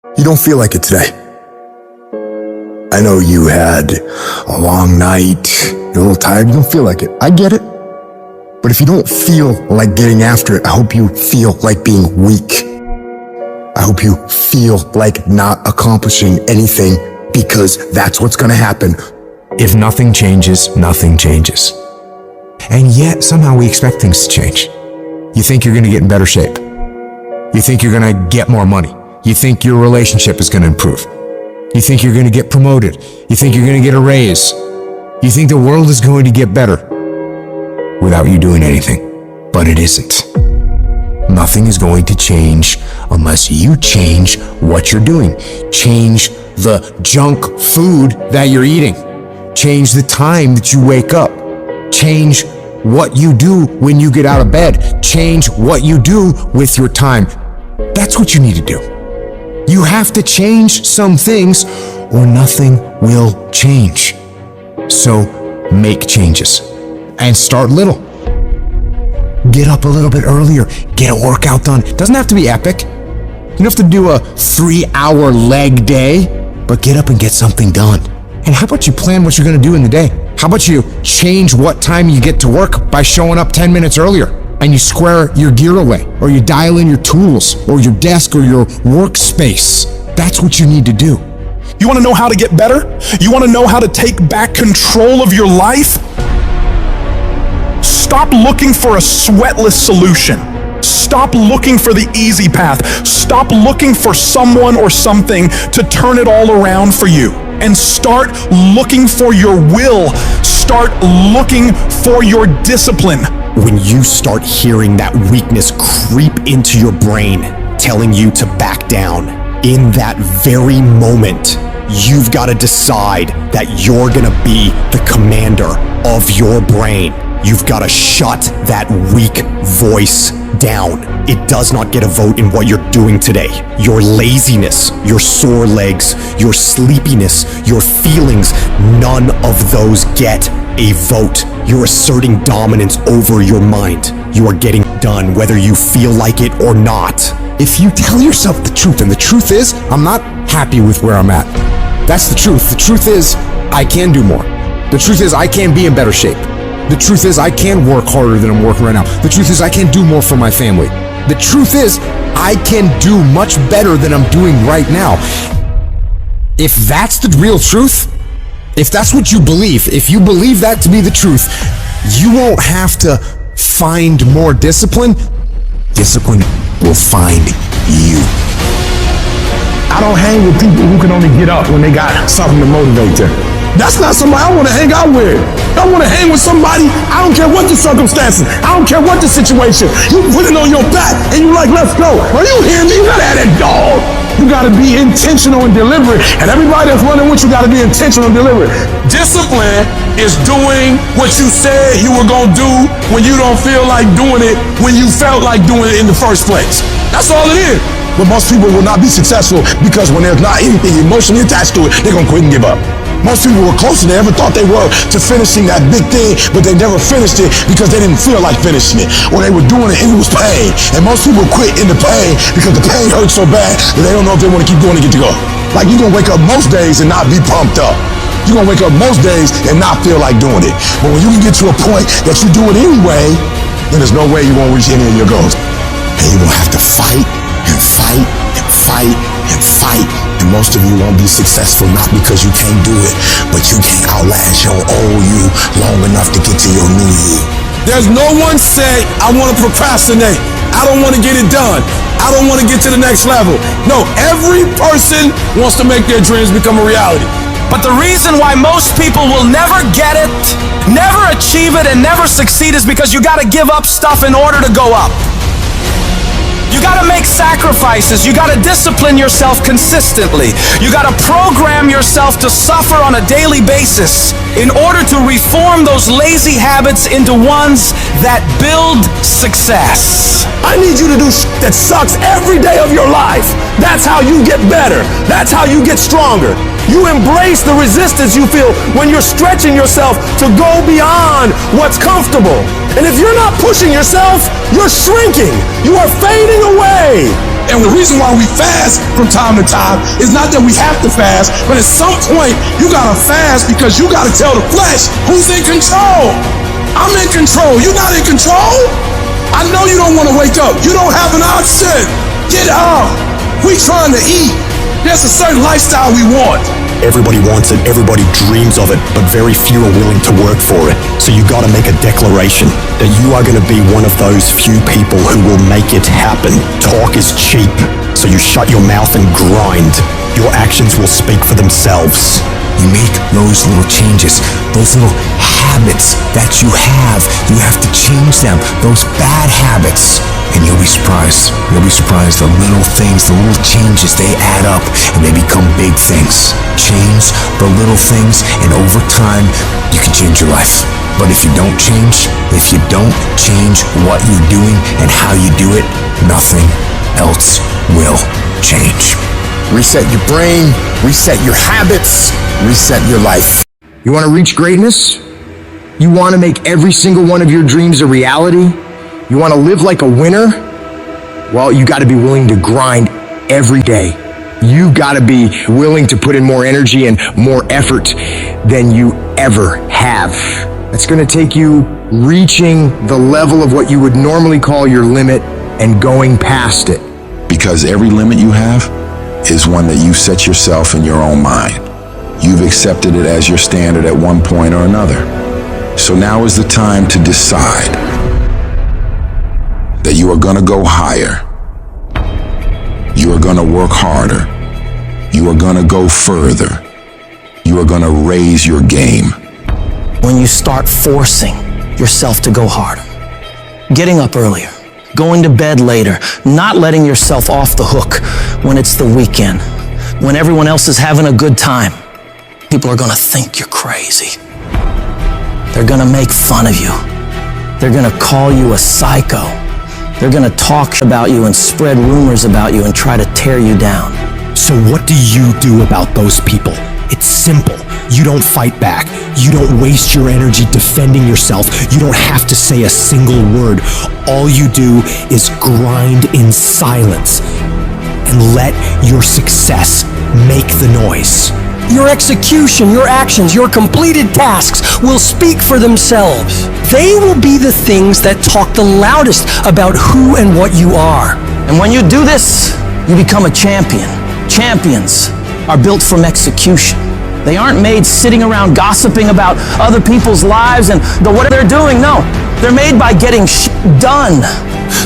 You don't feel like it today. I know you had a long night, you're a little tired, you don't feel like it. I get it. But if you don't feel like getting after it, I hope you feel like being weak. I hope you feel like not accomplishing anything, because that's what's gonna happen. If nothing changes, nothing changes. And yet, somehow we expect things to change. You think you're gonna get in better shape. You think you're gonna get more money. You think your relationship is gonna improve. You think you're gonna get promoted. You think you're gonna get a raise. You think the world is going to get better without you doing anything. But it isn't. Nothing is going to change unless you change what you're doing. Change the junk food that you're eating. Change the time that you wake up. Change what you do when you get out of bed. Change what you do with your time. That's what you need to do. You have to change some things or nothing will change. So make changes and start little. Get up a little bit earlier. Get a workout done. It doesn't have to be epic. You don't have to do a 3-hour leg day, but get up and get something done. And how about you plan what you're going to do in the day? How about you change what time you get to work by showing up 10 minutes earlier, and you square your gear away, or you dial in your tools, or your desk, or your workspace. That's what you need to do. You want to know how to get better? You want to know how to take back control of your life? Stop looking for a sweatless solution. Stop looking for the easy path. Stop looking for someone or something to turn it all around for you. And start looking for your will. Start looking for your discipline. When you start hearing that weakness creep into your brain, telling you to back down, in that very moment, you've got to decide that you're gonna be the commander of your brain. You've got to shut that weak voice down. It does not get a vote in what you're doing today. Your laziness, your sore legs, your sleepiness, your feelings, none of those get a vote. You're asserting dominance over your mind. You are getting done whether you feel like it or not. If you tell yourself the truth, and the truth is, I'm not happy with where I'm at. That's the truth. The truth is, I can do more. The truth is, I can be in better shape. The truth is, I can work harder than I'm working right now. The truth is, I can do more for my family. The truth is, I can do much better than I'm doing right now. If that's the real truth, if that's what you believe, if you believe that to be the truth, you won't have to find more discipline. Discipline will find you. I don't hang with people who can only get up when they got something to motivate them. That's not somebody I want to hang out with. I want to hang with somebody, I don't care what the circumstances, I don't care what the situation. You put it on your back and you like, let's go. Well, you hear me? You gotta have that dog. You gotta be intentional and deliberate. And everybody that's running with you gotta be intentional and deliberate. Discipline is doing what you said you were gonna do when you don't feel like doing it when you felt like doing it in the first place. That's all it is. But most people will not be successful because when there's not anything emotionally attached to it, they're gonna quit and give up. Most people were closer than they ever thought they were to finishing that big thing, but they never finished it because they didn't feel like finishing it, or they were doing it and it was pain. And most people quit in the pain because the pain hurts so bad that they don't know if they want to keep going to get to go. Like, you're gonna wake up most days and not be pumped up. You're gonna wake up most days and not feel like doing it. But when you can get to a point that you do it anyway, then there's no way you won't reach any of your goals. And you're gonna have to fight and fight and fight and fight. And most of you won't be successful not because you can't do it, but you can't outlast your old you long enough to get to your new you. There's no one say, I want to procrastinate. I don't want to get it done. I don't want to get to the next level. No, every person wants to make their dreams become a reality. But the reason why most people will never get it, never achieve it, and never succeed is because you got to give up stuff in order to go up. You gotta make sacrifices. You gotta discipline yourself consistently. You gotta program yourself to suffer on a daily basis in order to reform those lazy habits into ones that build success. I need you to do shit that sucks every day of your life. That's how you get better. That's how you get stronger. You embrace the resistance you feel when you're stretching yourself to go beyond what's comfortable. And if you're not pushing yourself, you're shrinking. You are fading away. And the reason why we fast from time to time is not that we have to fast, but at some point you gotta fast because you gotta tell the flesh who's in control. I'm in control. You're not in control. I know you don't want to wake up. You don't have an option. Get up. We trying to eat. There's a certain lifestyle we want. Everybody wants it, everybody dreams of it, but very few are willing to work for it. So you gotta make a declaration that you are gonna be one of those few people who will make it happen. Talk is cheap, so you shut your mouth and grind. Your actions will speak for themselves. You make those little changes, those little habits that you have to change them, those bad habits. And you'll be surprised. You'll be surprised. The little things, the little changes, they add up and they become big things. Change the little things, and over time, you can change your life. But if you don't change what you're doing and how you do it, nothing else will change. Reset your brain, reset your habits, reset your life. You want to reach greatness? You want to make every single one of your dreams a reality? You want to live like a winner? Well, you got to be willing to grind every day. You got to be willing to put in more energy and more effort than you ever have. It's going to take you reaching the level of what you would normally call your limit and going past it. Because every limit you have is one that you set yourself in your own mind. You've accepted it as your standard at one point or another. So now is the time to decide that you are gonna go higher. You are gonna work harder. You are gonna go further. You are gonna raise your game. When you start forcing yourself to go harder, getting up earlier, going to bed later, not letting yourself off the hook when it's the weekend, when everyone else is having a good time, people are gonna think you're crazy. They're gonna make fun of you. They're gonna call you a psycho. They're gonna talk about you and spread rumors about you and try to tear you down. So what do you do about those people? It's simple. You don't fight back. You don't waste your energy defending yourself. You don't have to say a single word. All you do is grind in silence and let your success make the noise. Your execution, your actions, your completed tasks will speak for themselves. They will be the things that talk the loudest about who and what you are. And when you do this, you become a champion. Champions are built from execution. They aren't made sitting around gossiping about other people's lives and what they're doing. No, they're made by getting done.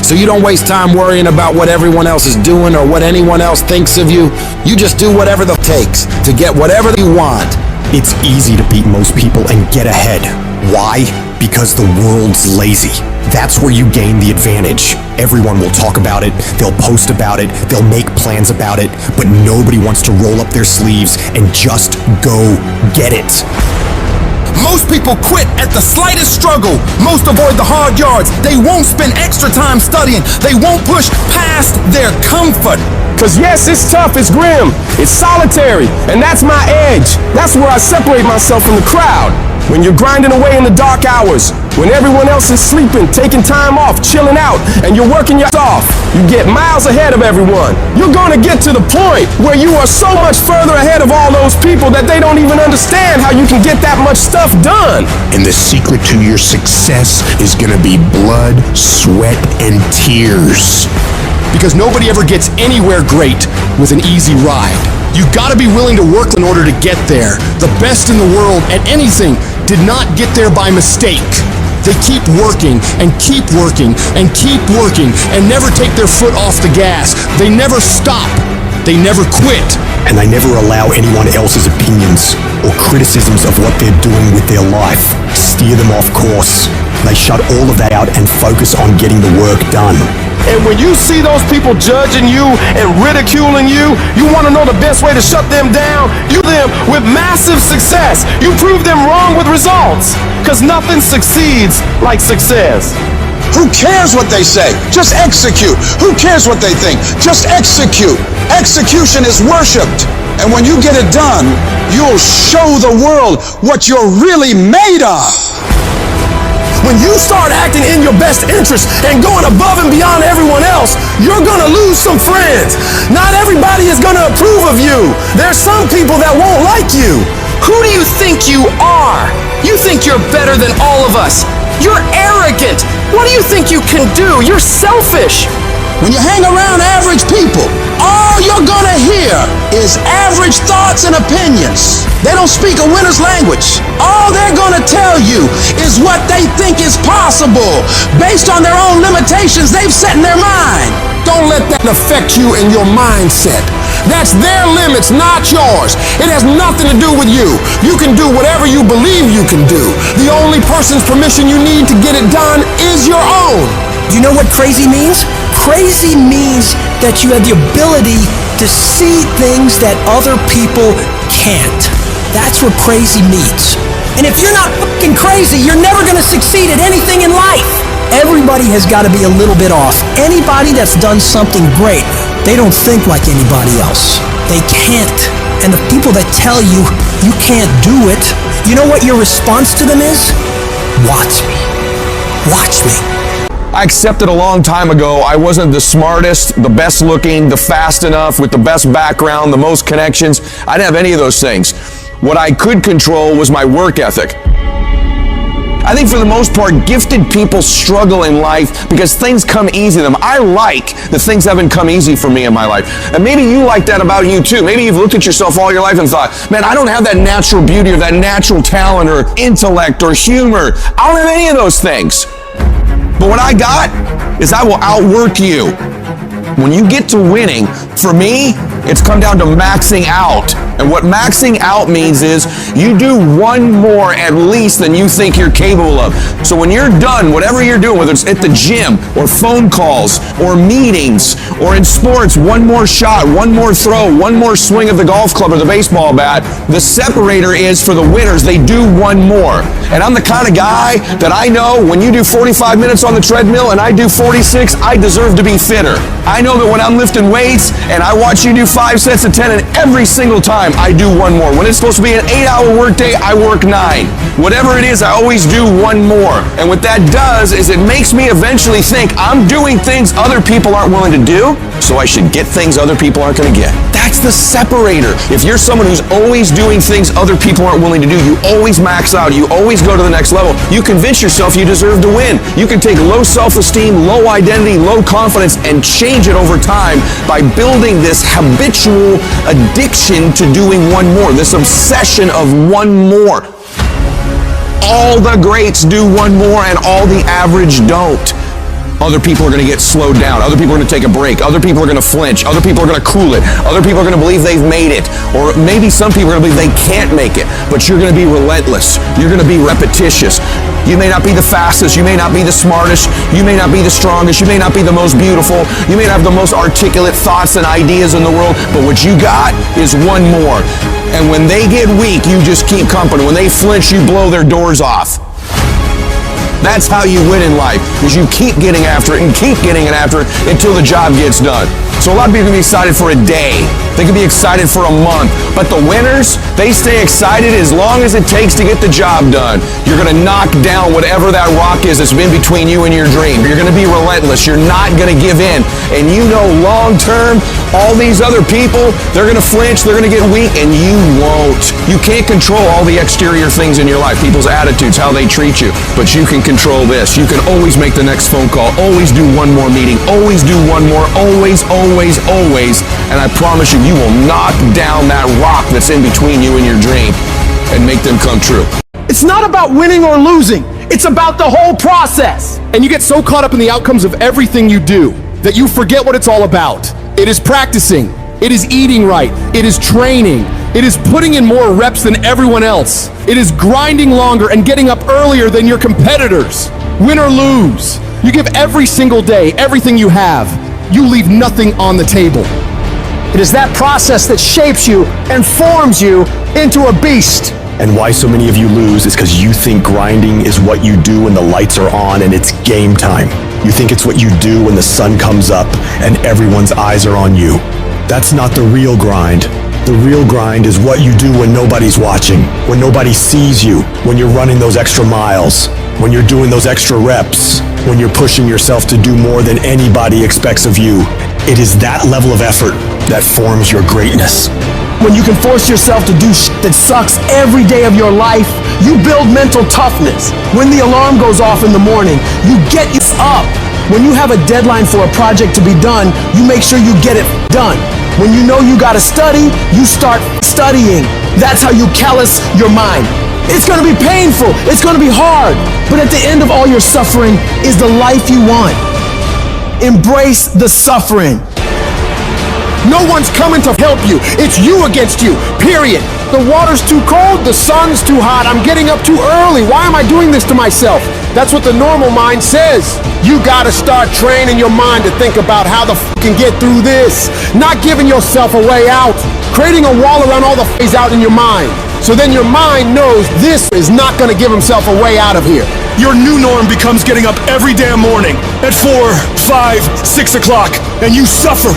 So you don't waste time worrying about what everyone else is doing or what anyone else thinks of you. You just do whatever it takes to get whatever you want. It's easy to beat most people and get ahead. Why? Because the world's lazy. That's where you gain the advantage. Everyone will talk about it, they'll post about it, they'll make plans about it, but nobody wants to roll up their sleeves and just go get it. Most people quit at the slightest struggle. Most avoid the hard yards. They won't spend extra time studying. They won't push past their comfort. Cause yes, it's tough, it's grim, it's solitary, and that's my edge. That's where I separate myself from the crowd. When you're grinding away in the dark hours, when everyone else is sleeping, taking time off, chilling out, and you're working your ass off, you get miles ahead of everyone. You're gonna get to the point where you are so much further ahead of all those people that they don't even understand how you can get that much stuff done. And the secret to your success is gonna be blood, sweat, and tears. Because nobody ever gets anywhere great with an easy ride. You gotta be willing to work in order to get there. The best in the world at anything did not get there by mistake. They keep working and keep working and keep working and never take their foot off the gas. They never stop. They never quit. And they never allow anyone else's opinions or criticisms of what they're doing with their life steer them off course. They shut all of that out and focus on getting the work done. And when you see those people judging you and ridiculing you, you want to know the best way to shut them down? You them with massive success. You prove them wrong with results. Because nothing succeeds like success. Who cares what they say? Just execute. Who cares what they think? Just execute. Execution is worshipped. And when you get it done, you'll show the world what you're really made of. When you start acting in your best interest and going above and beyond everyone else, you're gonna lose some friends. Not everybody is gonna approve of you. There's some people that won't like you. Who do you think you are? You think you're better than all of us. You're arrogant. What do you think you can do? You're selfish. When you hang around average people, all you're gonna hear is average thoughts and opinions. They don't speak a winner's language. All they're gonna tell you is what they think is possible based on their own limitations they've set in their mind. Don't let that affect you and your mindset. That's their limits, not yours. It has nothing to do with you. You can do whatever you believe you can do. The only person's permission you need to get it done is your own. Do you know what crazy means? Crazy means that you have the ability to see things that other people can't. That's what crazy means. And if you're not fucking crazy, you're never gonna succeed at anything in life. Everybody has got to be a little bit off. Anybody that's done something great, they don't think like anybody else. They can't. And the people that tell you you can't do it, you know what your response to them is? Watch me. Watch me. I accepted a long time ago I wasn't the smartest, the best looking, the fast enough, with the best background, the most connections. I didn't have any of those things. What I could control was my work ethic. I think for the most part, gifted people struggle in life because things come easy to them. I like that things haven't come easy for me in my life. And maybe you like that about you too. Maybe you've looked at yourself all your life and thought, man, I don't have that natural beauty or that natural talent or intellect or humor. I don't have any of those things. But what I got is I will outwork you. When you get to winning, for me, it's come down to maxing out. And what maxing out means is you do one more at least than you think you're capable of. So when you're done, whatever you're doing, whether it's at the gym or phone calls or meetings or in sports, one more shot, one more throw, one more swing of the golf club or the baseball bat, the separator is for the winners, they do one more. And I'm the kind of guy that I know when you do 45 minutes on the treadmill and I do 46, I deserve to be fitter. I know that when I'm lifting weights and I watch you do 5 sets of 10 and every single time I do one more. When it's supposed to be an 8-hour workday, I work 9. Whatever it is, I always do one more. And what that does is it makes me eventually think I'm doing things other people aren't willing to do, so I should get things other people aren't going to get. That's the separator. If you're someone who's always doing things other people aren't willing to do, you always max out, you always go to the next level, you convince yourself you deserve to win. You can take low self-esteem, low identity, low confidence, and change it over time by building this habitual addiction to doing one more, this obsession of one more. All the greats do one more and all the average don't. Other people are going to get slowed down. Other people are going to take a break. Other people are going to flinch. Other people are going to cool it. Other people are going to believe they've made it. Or maybe some people are going to believe they can't make it. But you're going to be relentless. You're going to be repetitious. You may not be the fastest. You may not be the smartest. You may not be the strongest. You may not be the most beautiful. You may not have the most articulate thoughts and ideas in the world. But what you got is one more. And when they get weak, you just keep company. When they flinch, you blow their doors off. That's how you win in life, is you keep getting after it and keep getting it after it until the job gets done. So a lot of people can be excited for a day. They can be excited for a month. But the winners, they stay excited as long as it takes to get the job done. You're going to knock down whatever that rock is that's been between you and your dream. You're going to be relentless. You're not going to give in. And you know long term, all these other people, they're going to flinch, they're going to get weak, and you won't. You can't control all the exterior things in your life, people's attitudes, how they treat you. But you can control this. You can always make the next phone call, always do one more meeting, always do one more, always, always, always. And I promise you, you will knock down that rock that's in between you and your dream and make them come true. It's not about winning or losing. It's about the whole process. And you get so caught up in the outcomes of everything you do that you forget what it's all about. It is practicing. It is eating right. It is training. It is putting in more reps than everyone else. It is grinding longer and getting up earlier than your competitors. Win or lose, you give every single day everything you have. You leave nothing on the table. It is that process that shapes you and forms you into a beast. And why so many of you lose is because you think grinding is what you do when the lights are on and it's game time. You think it's what you do when the sun comes up and everyone's eyes are on you. That's not the real grind. The real grind is what you do when nobody's watching, when nobody sees you, when you're running those extra miles, when you're doing those extra reps, when you're pushing yourself to do more than anybody expects of you. It is that level of effort that forms your greatness. When you can force yourself to do shit that sucks every day of your life, you build mental toughness. When the alarm goes off in the morning, you get up. When you have a deadline for a project to be done, you make sure you get it done. When you know you gotta study, you start studying. That's how you callous your mind. It's gonna be painful, it's gonna be hard, but at the end of all your suffering is the life you want. Embrace the suffering. No one's coming to help you. It's you against you, period. The water's too cold, the sun's too hot, I'm getting up too early. Why am I doing this to myself? That's what the normal mind says. You gotta start training your mind to think about how the can get through this. Not giving yourself a way out. Creating a wall around all the out in your mind. So then your mind knows this is not gonna give himself a way out of here. Your new norm becomes getting up every damn morning at 4, 5, 6 o'clock, and you suffer.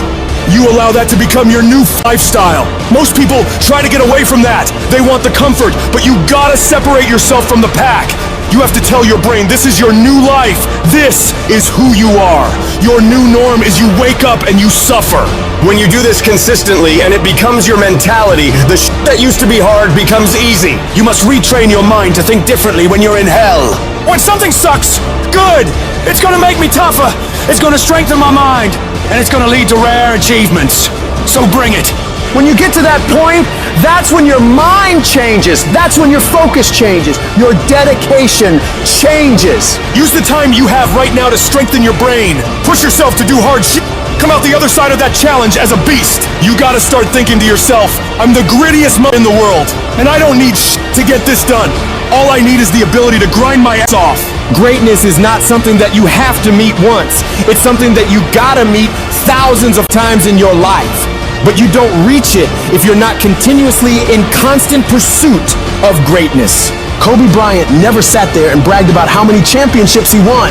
You allow that to become your new lifestyle. Most people try to get away from that. They want the comfort, but you gotta separate yourself from the pack. You have to tell your brain, this is your new life. This is who you are. Your new norm is you wake up and you suffer. When you do this consistently and it becomes your mentality, the shit that used to be hard becomes easy. You must retrain your mind to think differently when you're in hell. When something sucks, good. It's gonna make me tougher. It's gonna strengthen my mind. And it's gonna lead to rare achievements. So bring it. When you get to that point, that's when your mind changes. That's when your focus changes. Your dedication changes. Use the time you have right now to strengthen your brain. Push yourself to do hard shit. Come out the other side of that challenge as a beast. You gotta start thinking to yourself, I'm the grittiest in the world, and I don't need shit to get this done. All I need is the ability to grind my ass off. Greatness is not something that you have to meet once. It's something that you gotta meet thousands of times in your life. But you don't reach it if you're not continuously in constant pursuit of greatness. Kobe Bryant never sat there and bragged about how many championships he won.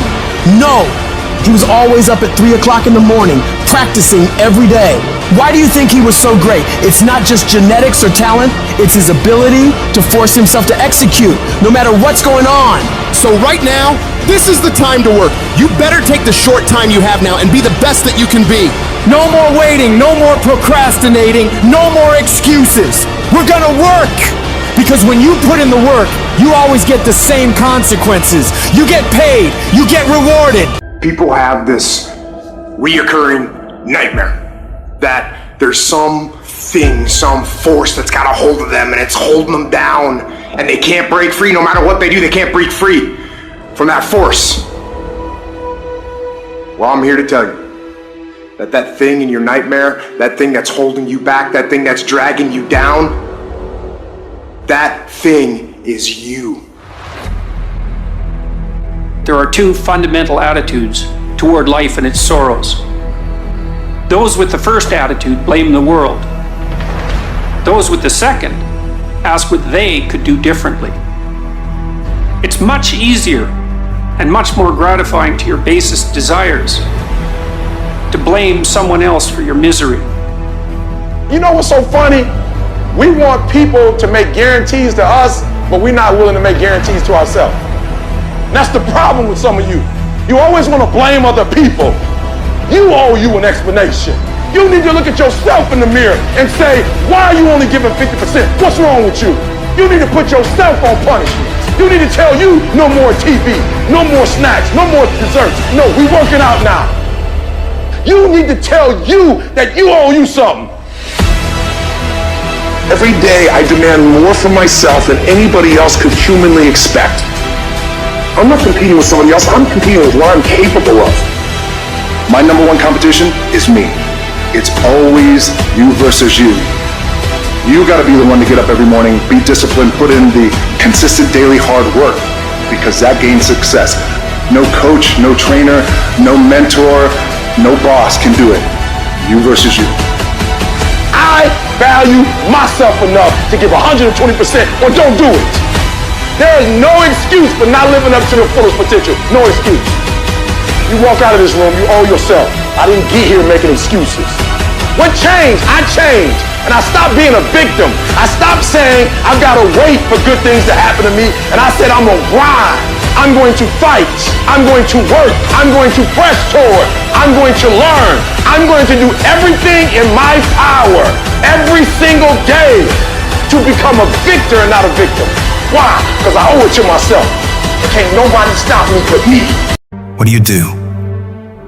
No, he was always up at 3 o'clock in the morning, practicing every day. Why do you think he was so great? It's not just genetics or talent, it's his ability to force himself to execute, no matter what's going on. So right now, this is the time to work. You better take the short time you have now and be the best that you can be. No more waiting, no more procrastinating, no more excuses. We're gonna work! Because when you put in the work, you always get the same consequences. You get paid, you get rewarded. People have this reoccurring nightmare that there's something, some force that's got a hold of them and it's holding them down and they can't break free. No matter what they do, they can't break free from that force. Well, I'm here to tell you that that thing in your nightmare, that thing that's holding you back, that thing that's dragging you down, that thing is you. There are two fundamental attitudes toward life and its sorrows. Those with the first attitude blame the world. Those with the second ask what they could do differently. It's much easier and much more gratifying to your basest desires to blame someone else for your misery. You know what's so funny? We want people to make guarantees to us, but we're not willing to make guarantees to ourselves. And that's the problem with some of you. You always want to blame other people. You owe you an explanation. You need to look at yourself in the mirror and say, why are you only giving 50%? What's wrong with you? You need to put yourself on punishment. You need to tell you no more TV, no more snacks, no more desserts. No, we working out now. You need to tell you that you owe you something. Every day I demand more from myself than anybody else could humanly expect. I'm not competing with somebody else, I'm competing with what I'm capable of. My number one competition is me. It's always you versus you. You gotta be the one to get up every morning, be disciplined, put in the consistent daily hard work, because that gains success. No coach, no trainer, no mentor, no boss can do it. You versus you. I value myself enough to give 120% or don't do it. There is no excuse for not living up to the fullest potential. No excuse. You walk out of this room, you owe yourself. I didn't get here making excuses. What changed? I changed. And I stopped being a victim. I stopped saying, I've got to wait for good things to happen to me. And I said, I'm going to grind. I'm going to fight. I'm going to work. I'm going to press toward. I'm going to learn. I'm going to do everything in my power every single day to become a victor and not a victim. Why? Because I owe it to myself. Can't nobody stop me but me. What do you do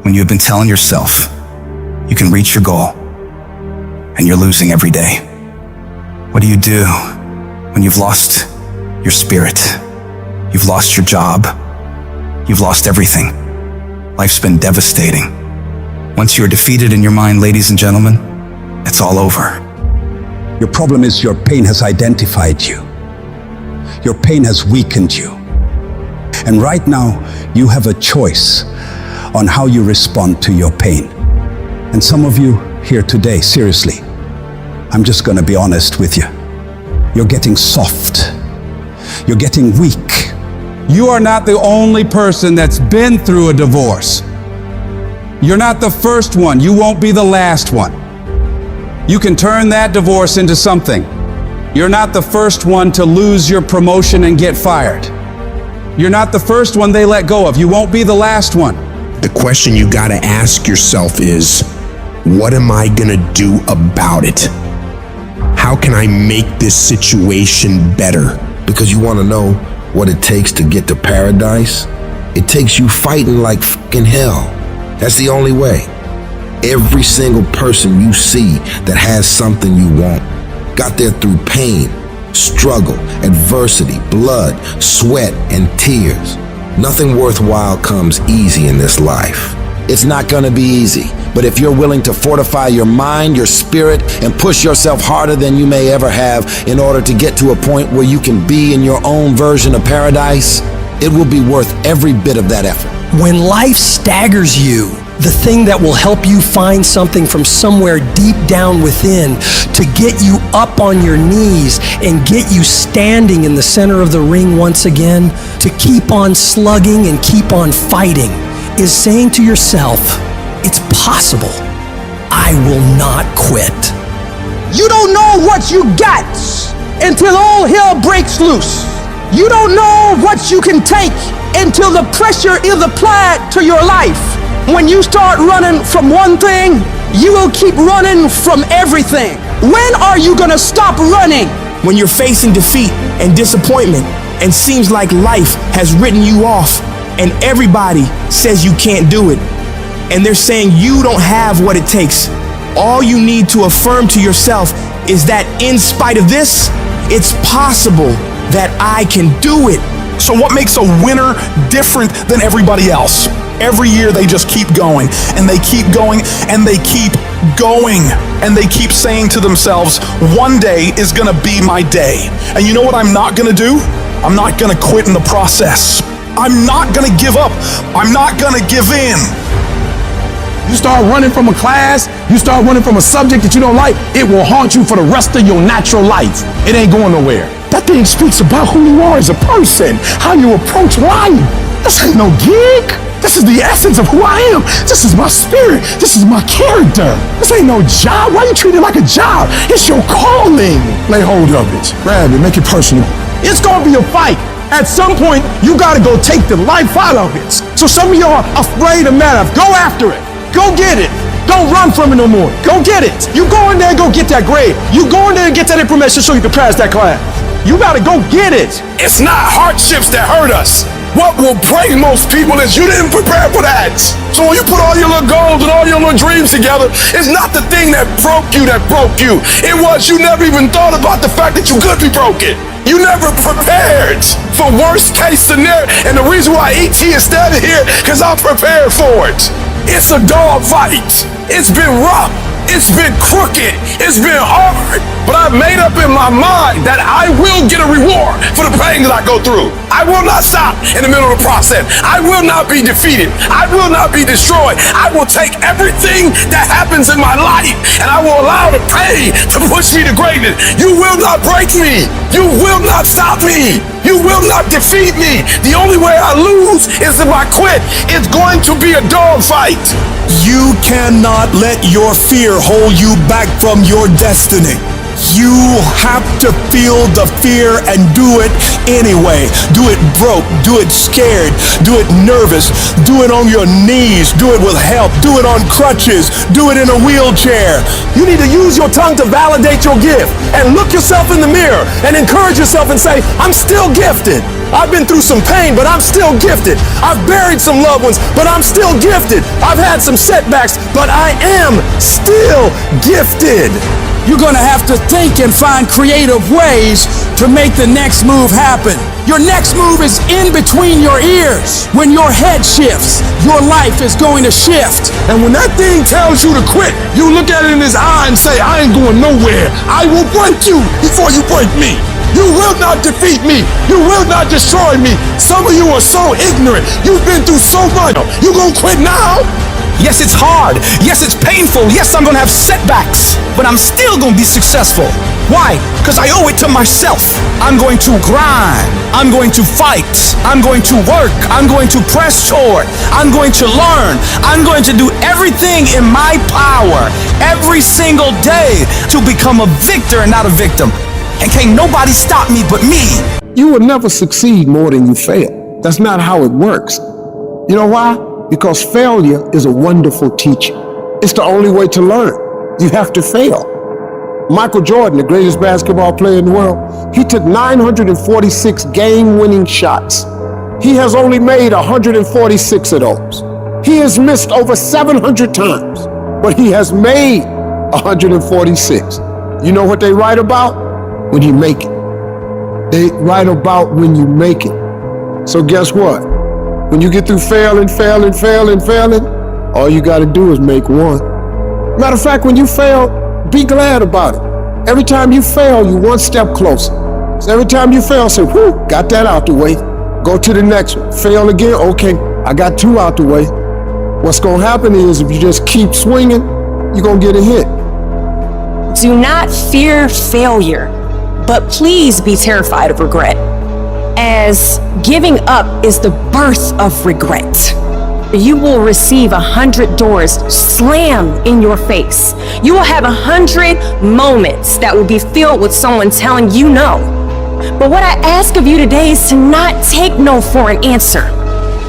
when you have been telling yourself you can reach your goal and you're losing every day? What do you do when you've lost your spirit? You've lost your job. You've lost everything. Life's been devastating. Once you're defeated in your mind, ladies and gentlemen, it's all over. Your problem is your pain has identified you. Your pain has weakened you. And right now, you have a choice on how you respond to your pain. And some of you here today, seriously, I'm just gonna be honest with you. You're getting soft. You're getting weak. You are not the only person that's been through a divorce. You're not the first one. You won't be the last one. You can turn that divorce into something. You're not the first one to lose your promotion and get fired. You're not the first one they let go of. You won't be the last one. The question you gotta ask yourself is, what am I gonna do about it? How can I make this situation better? Because you wanna know what it takes to get to paradise? It takes you fighting like fucking hell. That's the only way. Every single person you see that has something you want got there through pain, struggle, adversity, blood, sweat, and tears. Nothing worthwhile comes easy in this life. It's not gonna be easy, but if you're willing to fortify your mind, your spirit, and push yourself harder than you may ever have in order to get to a point where you can be in your own version of paradise, it will be worth every bit of that effort. When life staggers you, the thing that will help you find something from somewhere deep down within to get you up on your knees and get you standing in the center of the ring once again, to keep on slugging and keep on fighting, is saying to yourself, it's possible. I will not quit. You don't know what you got until all hell breaks loose. You don't know what you can take until the pressure is applied to your life. When you start running from one thing, you will keep running from everything. When are you gonna stop running? When you're facing defeat and disappointment and seems like life has written you off and everybody says you can't do it and they're saying you don't have what it takes, all you need to affirm to yourself is that in spite of this, it's possible that I can do it. So what makes a winner different than everybody else? Every year they just keep going, and they keep going, and they keep going, and they keep saying to themselves, one day is gonna be my day. And you know what I'm not gonna do? I'm not gonna quit in the process. I'm not gonna give up. I'm not gonna give in. You start running from a class, you start running from a subject that you don't like, it will haunt you for the rest of your natural life. It ain't going nowhere. That thing speaks about who you are as a person, how you approach life. This ain't no gig. This is the essence of who I am. This is my spirit. This is my character. This ain't no job. Why you treat it like a job? It's your calling. Lay hold of it. Grab it. Make it personal. It's gonna be a fight. At some point, you gotta go take the life out of it. So some of y'all are afraid of math. Go after it. Go get it. Don't run from it no more. Go get it. You go in there and go get that grade. You go in there and get that information so you can pass that class. You gotta go get it. It's not hardships that hurt us. What will break most people is you didn't prepare for that. So when you put all your little goals and all your little dreams together, it's not the thing that broke you. It was you never even thought about the fact that you could be broken. You never prepared for worst case scenario. And the reason why ET is standing here, because I'm prepared for it. It's a dog fight. It's been rough. It's been crooked. It's been hard. But I've made up in my mind that I will get a reward for the pain that I go through. I will not stop in the middle of the process. I will not be defeated. I will not be destroyed. I will take everything that happens in my life and I will allow the pain to push me to greatness. You will not break me. You will not stop me. You will not defeat me. The only way I lose is if I quit. It's going to be a dogfight. You cannot let your fear hold you back from your destiny. You have to feel the fear and do it anyway. Do it broke, do it scared, do it nervous, do it on your knees, do it with help, do it on crutches, do it in a wheelchair. You need to use your tongue to validate your gift and look yourself in the mirror and encourage yourself and say, I'm still gifted. I've been through some pain, but I'm still gifted. I've buried some loved ones, but I'm still gifted. I've had some setbacks, but I am still gifted. You're gonna have to think and find creative ways to make the next move happen. Your next move is in between your ears. When your head shifts, your life is going to shift. And when that thing tells you to quit, you look at it in his eye and say, I ain't going nowhere. I will break you before you break me. You will not defeat me. You will not destroy me. Some of you are so ignorant. You've been through so much. You gonna quit now? Yes, it's hard. Yes, it's painful. Yes, I'm gonna have setbacks, but I'm still gonna be successful. Why? Because I owe it to myself. I'm going to grind. I'm going to fight. I'm going to work. I'm going to press toward. I'm going to learn. I'm going to do everything in my power every single day to become a victor and not a victim. And can't nobody stop me but me. You will never succeed more than you fail. That's not how it works. You know why? Because failure is a wonderful teacher. It's the only way to learn. You have to fail. Michael Jordan, the greatest basketball player in the world, he took 946 game-winning shots. He has only made 146 of those. He has missed over 700 times, but he has made 146. You know what they write about? When you make it. They write about when you make it. So guess what? When you get through failing, all you gotta do is make one. Matter of fact, when you fail, be glad about it. Every time you fail, you're one step closer. So every time you fail, say, whew, got that out the way. Go to the next one. Fail again, okay, I got two out the way. What's gonna happen is if you just keep swinging, you're gonna get a hit. Do not fear failure, but please be terrified of regret, as giving up is the birth of regret. You will receive 100 doors slammed in your face. You will have 100 moments that will be filled with someone telling you no. But what I ask of you today is to not take no for an answer.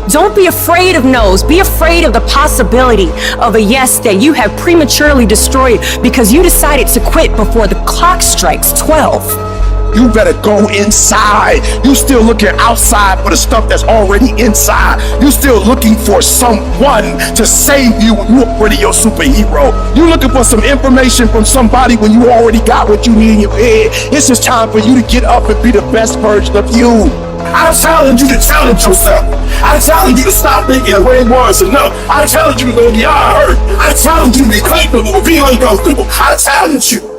Don't be afraid of no's. Be afraid of the possibility of a yes that you have prematurely destroyed because you decided to quit before the clock strikes 12. You better go inside. You still looking outside for the stuff that's already inside. You still looking for someone to save you when you're already your superhero. You looking for some information from somebody when you already got what you need in your head. It's just time for you to get up and be the best version of you. I challenge you to challenge yourself. I challenge you to stop thinking the way it was enough. I challenge you to go beyond hurt. I challenge you to be capable of being uncomfortable. I challenge you.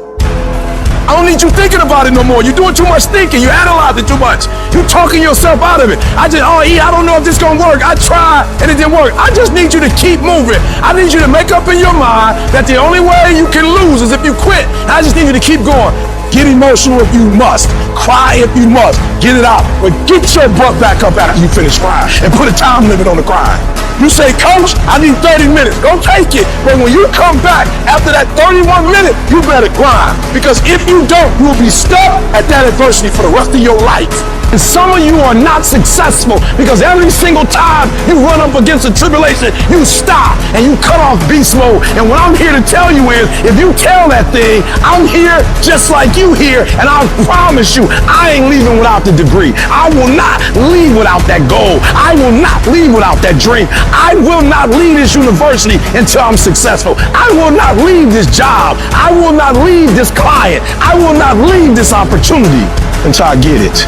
I don't need you thinking about it no more. You're doing too much thinking. You're analyzing too much. You're talking yourself out of it. I don't know if this gonna work. I tried and it didn't work. I just need you to keep moving. I need you to make up in your mind that the only way you can lose is if you quit. I just need you to keep going. Get emotional if you must. Cry if you must. Get it out. But get your butt back up after you finish crying and put a time limit on the crying. You say, Coach, I need 30 minutes. Go take it. But when you come back after that 31 minutes, you better grind. Because if you don't, you'll be stuck at that adversity for the rest of your life. And some of you are not successful because every single time you run up against a tribulation, you stop and you cut off beast mode. And what I'm here to tell you is, if you tell that thing, I'm here just like you here, and I promise you, I ain't leaving without the degree. I will not leave without that goal. I will not leave without that dream. I will not leave this university until I'm successful. I will not leave this job. I will not leave this client. I will not leave this opportunity until I get it.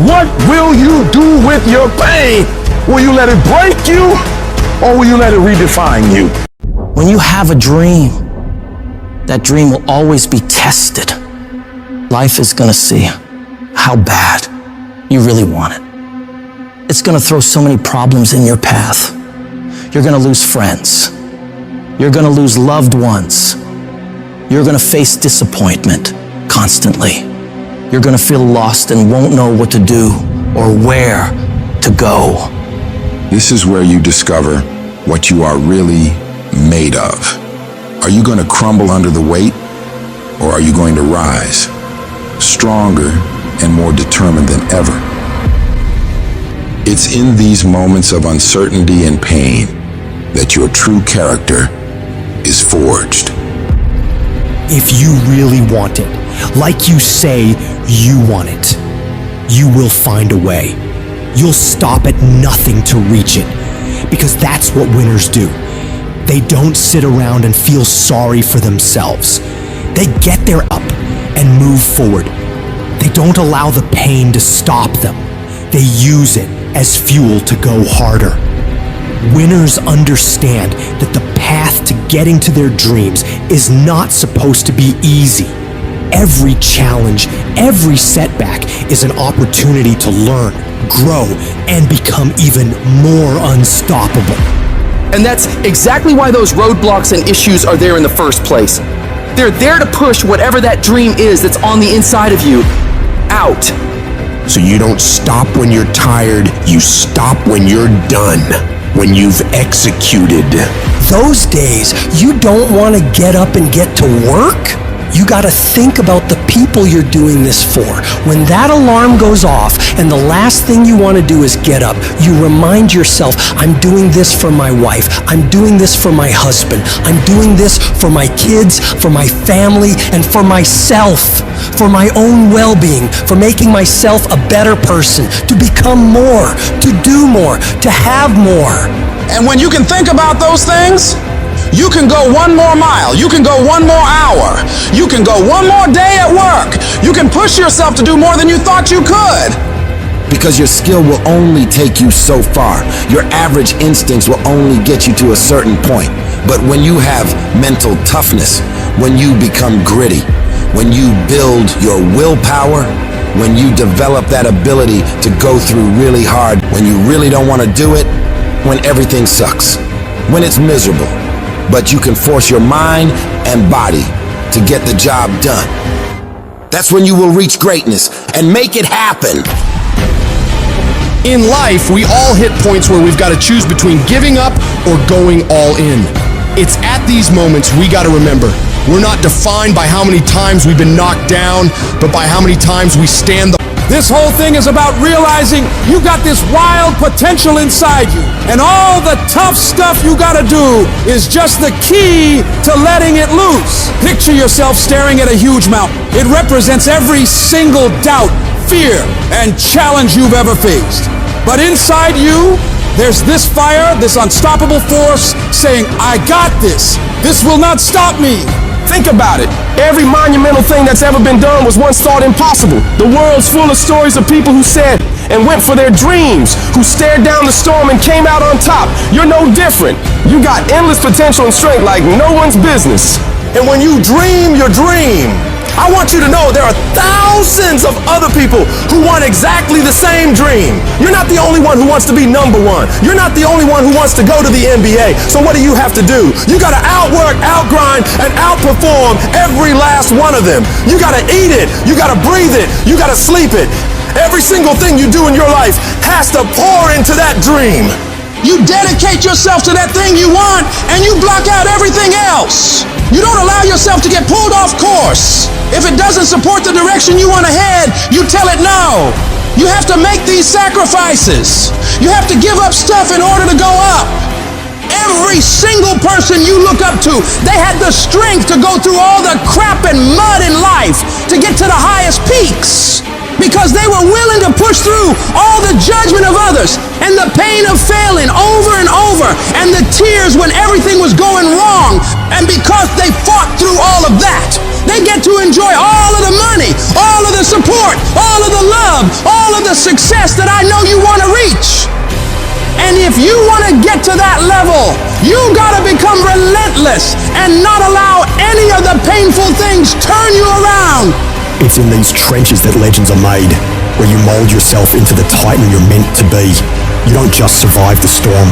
What will you do with your pain? Will you let it break you, or will you let it redefine you? When you have a dream, that dream will always be tested. Life is gonna see how bad you really want it. It's gonna throw so many problems in your path. You're gonna lose friends. You're gonna lose loved ones. You're gonna face disappointment constantly. you're gonna feel lost and won't know what to do or where to go. This is where you discover what you are really made of. Are you going to crumble under the weight, or are you going to rise, stronger and more determined than ever? It's in these moments of uncertainty and pain that your true character is forged. If you really want it, like you say you want it, you will find a way. You'll stop at nothing to reach it, because that's what winners do. They don't sit around and feel sorry for themselves. They get their up and move forward. They don't allow the pain to stop them. They use it as fuel to go harder. Winners understand that the path to getting to their dreams is not supposed to be easy. Every challenge, every setback is an opportunity to learn, grow, and become even more unstoppable. And that's exactly why those roadblocks and issues are there in the first place. They're there to push whatever that dream is that's on the inside of you out. So you don't stop when you're tired, you stop when you're done, when you've executed. Those days, you don't want to get up and get to work? You got to think about the people you're doing this for. When that alarm goes off and the last thing you want to do is get up, you remind yourself, I'm doing this for my wife. I'm doing this for my husband. I'm doing this for my kids, for my family, and for myself, for my own well-being, for making myself a better person, to become more, to do more, to have more. And when you can think about those things, you can go one more mile. You can go one more hour. You can go one more day at work. You can push yourself to do more than you thought you could. Because your skill will only take you so far. Your average instincts will only get you to a certain point. But when you have mental toughness, when you become gritty, when you build your willpower, when you develop that ability to go through really hard, when you really don't want to do it, when everything sucks, when it's miserable, but you can force your mind and body to get the job done. That's when you will reach greatness and make it happen. In life, we all hit points where we've got to choose between giving up or going all in. It's at these moments we got to remember, we're not defined by how many times we've been knocked down, but by how many times we stand the... This whole thing is about realizing you got this wild potential inside you, and all the tough stuff you gotta do is just the key to letting it loose. Picture yourself staring at a huge mountain. It represents every single doubt, fear, and challenge you've ever faced. But inside you, there's this fire, this unstoppable force saying, I got this. This will not stop me. Think about it. Every monumental thing that's ever been done was once thought impossible. The world's full of stories of people who said and went for their dreams, who stared down the storm and came out on top. You're no different. You got endless potential and strength like no one's business. And when you dream your dream, I want you to know there are thousands of other people who want exactly the same dream. You're not the only one who wants to be number one. You're not the only one who wants to go to the NBA. So what do you have to do? You got to outwork, outgrind, and outperform every last one of them. You got to eat it. You got to breathe it. You got to sleep it. Every single thing you do in your life has to pour into that dream. You dedicate yourself to that thing you want, and you block out everything else. You don't allow yourself to get pulled off course. If it doesn't support the direction you want to head, you tell it no. You have to make these sacrifices. You have to give up stuff in order to go up. Every single person you look up to, they had the strength to go through all the crap and mud in life to get to the highest peaks. Because they were willing to push through all the judgment of others and the pain of failing over and over and the tears when everything was going wrong. And because they fought through all of that, they get to enjoy all of the money, all of the support, all of the love, all of the success that I know you want to reach. And if you want to get to that level, you got to become relentless and not allow any of the painful things turn you around. It's in these trenches that legends are made, where you mold yourself into the titan you're meant to be. You don't just survive the storm.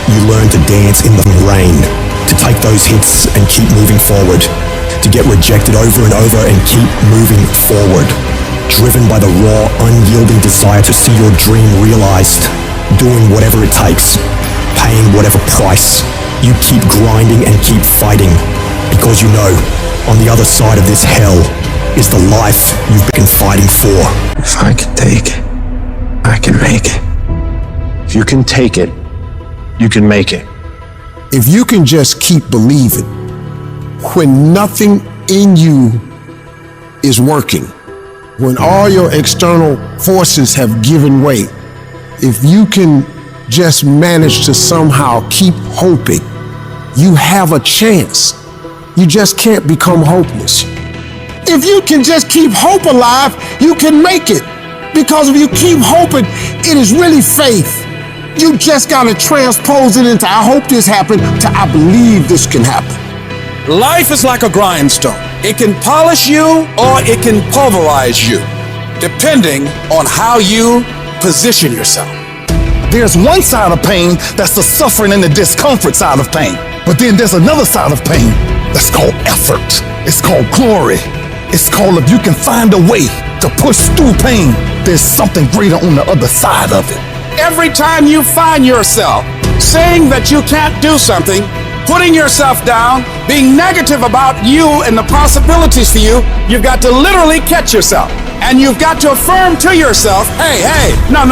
You learn to dance in the rain, to take those hits and keep moving forward, to get rejected over and over and keep moving forward. driven by the raw, unyielding desire to see your dream realized, doing whatever it takes, paying whatever price. You keep grinding and keep fighting, because you know, on the other side of this hell is the life you've been fighting for. If I can take it, I can make it. If you can take it, you can make it. If you can just keep believing when nothing in you is working, when all your external forces have given way, if you can just manage to somehow keep hoping, you have a chance. You just can't become hopeless. If you can just keep hope alive, you can make it. Because if you keep hoping, it is really faith. You just gotta transpose it into I hope this happened to I believe this can happen. Life is like a grindstone. It can polish you or it can pulverize you, depending on how you position yourself. There's one side of pain that's the suffering and the discomfort side of pain. But then there's another side of pain that's called effort. It's called glory. It's called if you can find a way to push through pain, there's something greater on the other side of it. Every time you find yourself saying that you can't do something, putting yourself down, being negative about you and the possibilities for you, you've got to literally catch yourself. And you've got to affirm to yourself, hey, no,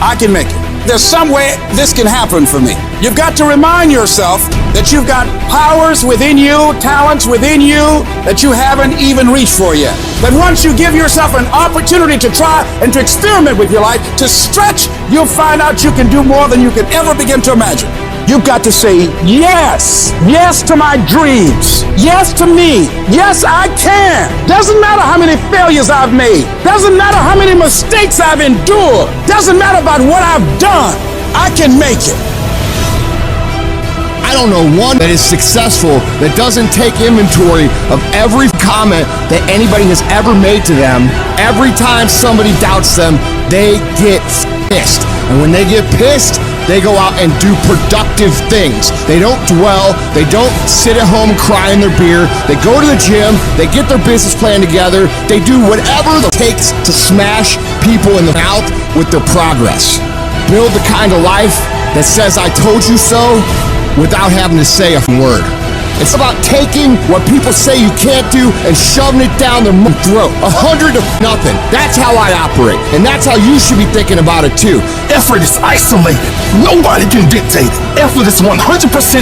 I can make it. There's some way this can happen for me. You've got to remind yourself that you've got powers within you, talents within you that you haven't even reached for yet. That once you give yourself an opportunity to try and to experiment with your life, to stretch, you'll find out you can do more than you can ever begin to imagine. You've got to say yes. Yes to my dreams. Yes to me. Yes, I can. Doesn't matter how many failures I've made. Doesn't matter how many mistakes I've endured. Doesn't matter about what I've done. I can make it. I don't know one that is successful that doesn't take inventory of every comment that anybody has ever made to them. Every time somebody doubts them, they get pissed. And when they get pissed, they go out and do productive things. They don't dwell. They don't sit at home and cry in their beer. They go to the gym. They get their business plan together. They do whatever it takes to smash people in the mouth with their progress. Build the kind of life that says, I told you so, without having to say a word. It's about taking what people say you can't do and shoving it down their throat. 100 to nothing. That's how I operate. And that's how you should be thinking about it too. Effort is isolated. Nobody can dictate it. Effort is 100%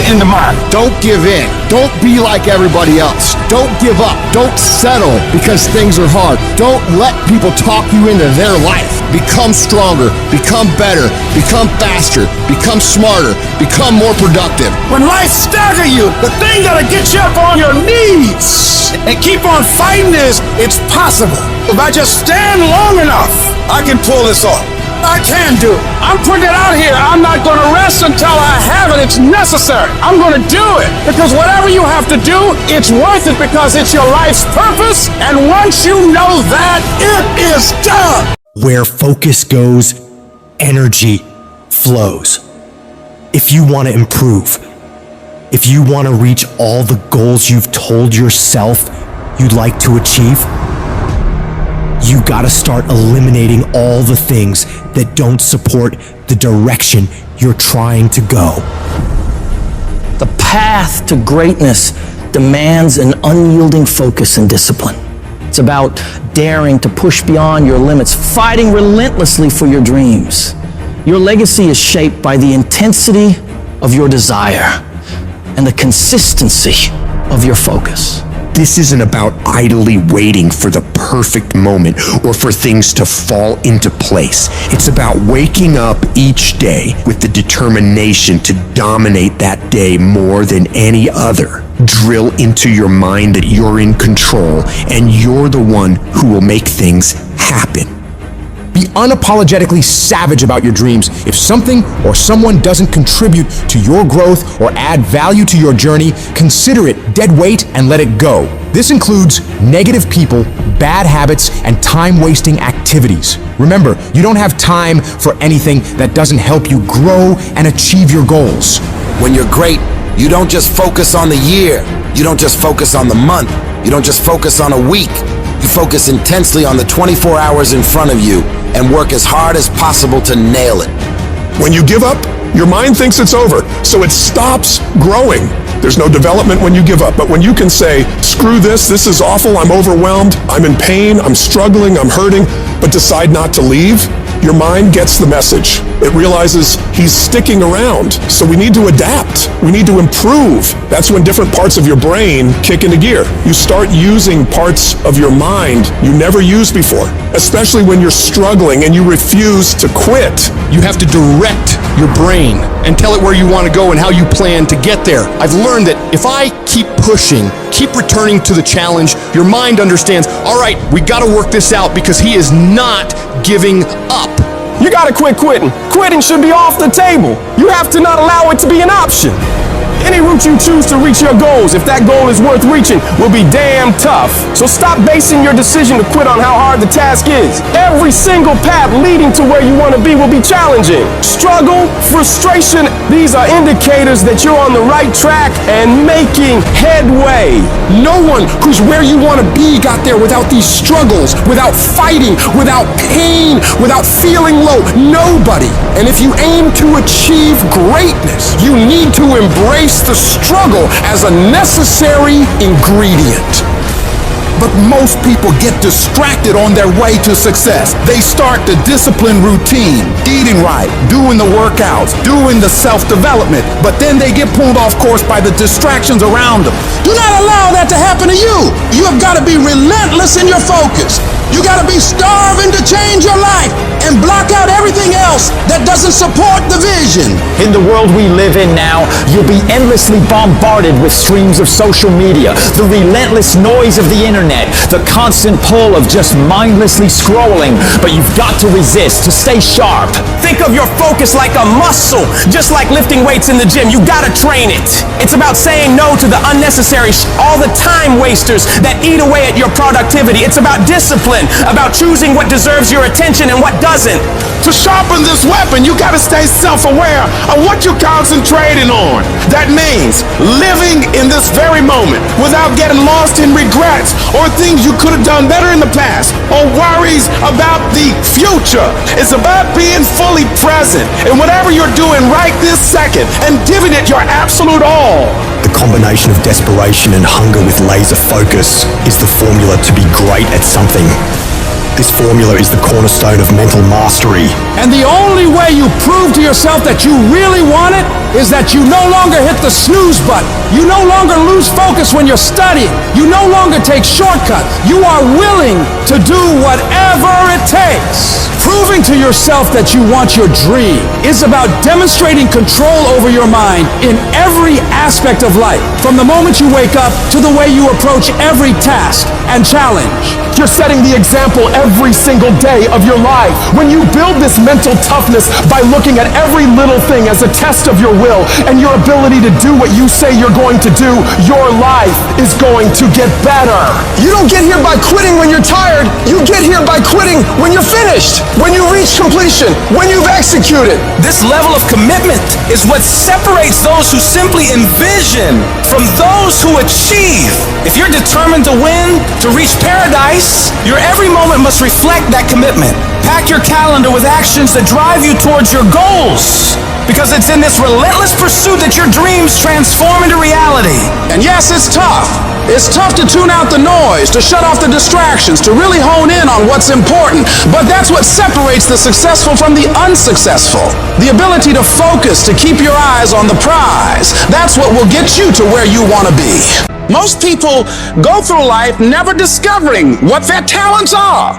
in the mind. Don't give in. Don't be like everybody else. Don't give up. Don't settle because things are hard. Don't let people talk you into their life. Become stronger. Become better. Become faster. Become smarter. Become more productive. When life staggers you, the thing that'll get you up on your knees and keep on fighting is, it's possible. If I just stand long enough, I can pull this off. I can do it. I'm putting it out here. I'm not going to rest until I have it. It's necessary. I'm going to do it. Because whatever you have to do, it's worth it because it's your life's purpose. And once you know that, it is done. Where focus goes, energy flows. If you want to improve, if you want to reach all the goals you've told yourself you'd like to achieve, you gotta start eliminating all the things that don't support the direction you're trying to go. The path to greatness demands an unyielding focus and discipline. It's about daring to push beyond your limits, fighting relentlessly for your dreams. Your legacy is shaped by the intensity of your desire and the consistency of your focus. This isn't about idly waiting for the perfect moment or for things to fall into place. It's about waking up each day with the determination to dominate that day more than any other. Drill into your mind that you're in control and you're the one who will make things happen. Be unapologetically savage about your dreams. If something or someone doesn't contribute to your growth or add value to your journey, consider it dead weight and let it go. This includes negative people, bad habits, and time-wasting activities. Remember, you don't have time for anything that doesn't help you grow and achieve your goals. When you're great, you don't just focus on the year. You don't just focus on the month. You don't just focus on a week. You focus intensely on the 24 hours in front of you and work as hard as possible to nail it. When you give up, your mind thinks it's over, so it stops growing. There's no development when you give up, but when you can say, screw this is awful, I'm overwhelmed, I'm in pain, I'm struggling, I'm hurting, but decide not to leave, your mind gets the message. It realizes he's sticking around, so we need to adapt. We need to improve. That's when different parts of your brain kick into gear. You start using parts of your mind you never used before, especially when you're struggling and you refuse to quit. You have to direct your brain and tell it where you want to go and how you plan to get there. I've learned that if I keep pushing, keep returning to the challenge, your mind understands, all right, we got to work this out because he is not giving up. You gotta quit quitting. Quitting should be off the table. You have to not allow it to be an option. Any route you choose to reach your goals, if that goal is worth reaching, will be damn tough. So stop basing your decision to quit on how hard the task is. Every single path leading to where you want to be will be challenging. Struggle, frustration, these are indicators that you're on the right track and making headway. No one who's where you want to be got there without these struggles, without fighting, without pain, without feeling low. Nobody. And if you aim to achieve greatness, you need to embrace the struggle as a necessary ingredient. But most people get distracted on their way to success. They start the discipline routine, eating right, doing the workouts, doing the self-development, but then they get pulled off course by the distractions around them. Do not allow that to happen to you. You have got to be relentless in your focus. You got to be starving to change your life and block out everything else that doesn't support the vision. In the world we live in now, you'll be endlessly bombarded with streams of social media, the relentless noise of the internet, the constant pull of just mindlessly scrolling, but you've got to resist to stay sharp. Think of your focus like a muscle, just like lifting weights in the gym. You gotta train it. It's about saying no to the unnecessary all the time wasters that eat away at your productivity. It's about discipline, about choosing what deserves your attention and what doesn't. To sharpen this weapon, you gotta stay self-aware of what you're concentrating on. That means living in this very moment without getting lost in regrets or things you could have done better in the past or worries about the future. It's about being fully present in whatever you're doing right this second and giving it your absolute all. The combination of desperation and hunger with laser focus is the formula to be great at something. This formula is the cornerstone of mental mastery. And the only way you prove to yourself that you really want it is that you no longer hit the snooze button. You no longer lose focus when you're studying. You no longer take shortcuts. You are willing to do whatever it takes. Proving to yourself that you want your dream is about demonstrating control over your mind in every aspect of life, from the moment you wake up to the way you approach every task and challenge. You're setting the example every single day of your life. When you build this mental toughness by looking at every little thing as a test of your will and your ability to do what you say you're going to do, your life is going to get better. You don't get here by quitting when you're tired. You get here by quitting when you're finished, when you reach completion, when you've executed. This level of commitment is what separates those who simply envision from those who achieve. If you're determined to win, to reach paradise, your every moment must reflect that commitment. Pack your calendar with actions that drive you towards your goals, because it's in this relentless pursuit that your dreams transform into reality. And yes, it's tough. It's tough to tune out the noise, to shut off the distractions, to really hone in on what's important. But that's what separates the successful from the unsuccessful. The ability to focus, to keep your eyes on the prize. That's what will get you to where you want to be. Most people go through life never discovering what their talents are.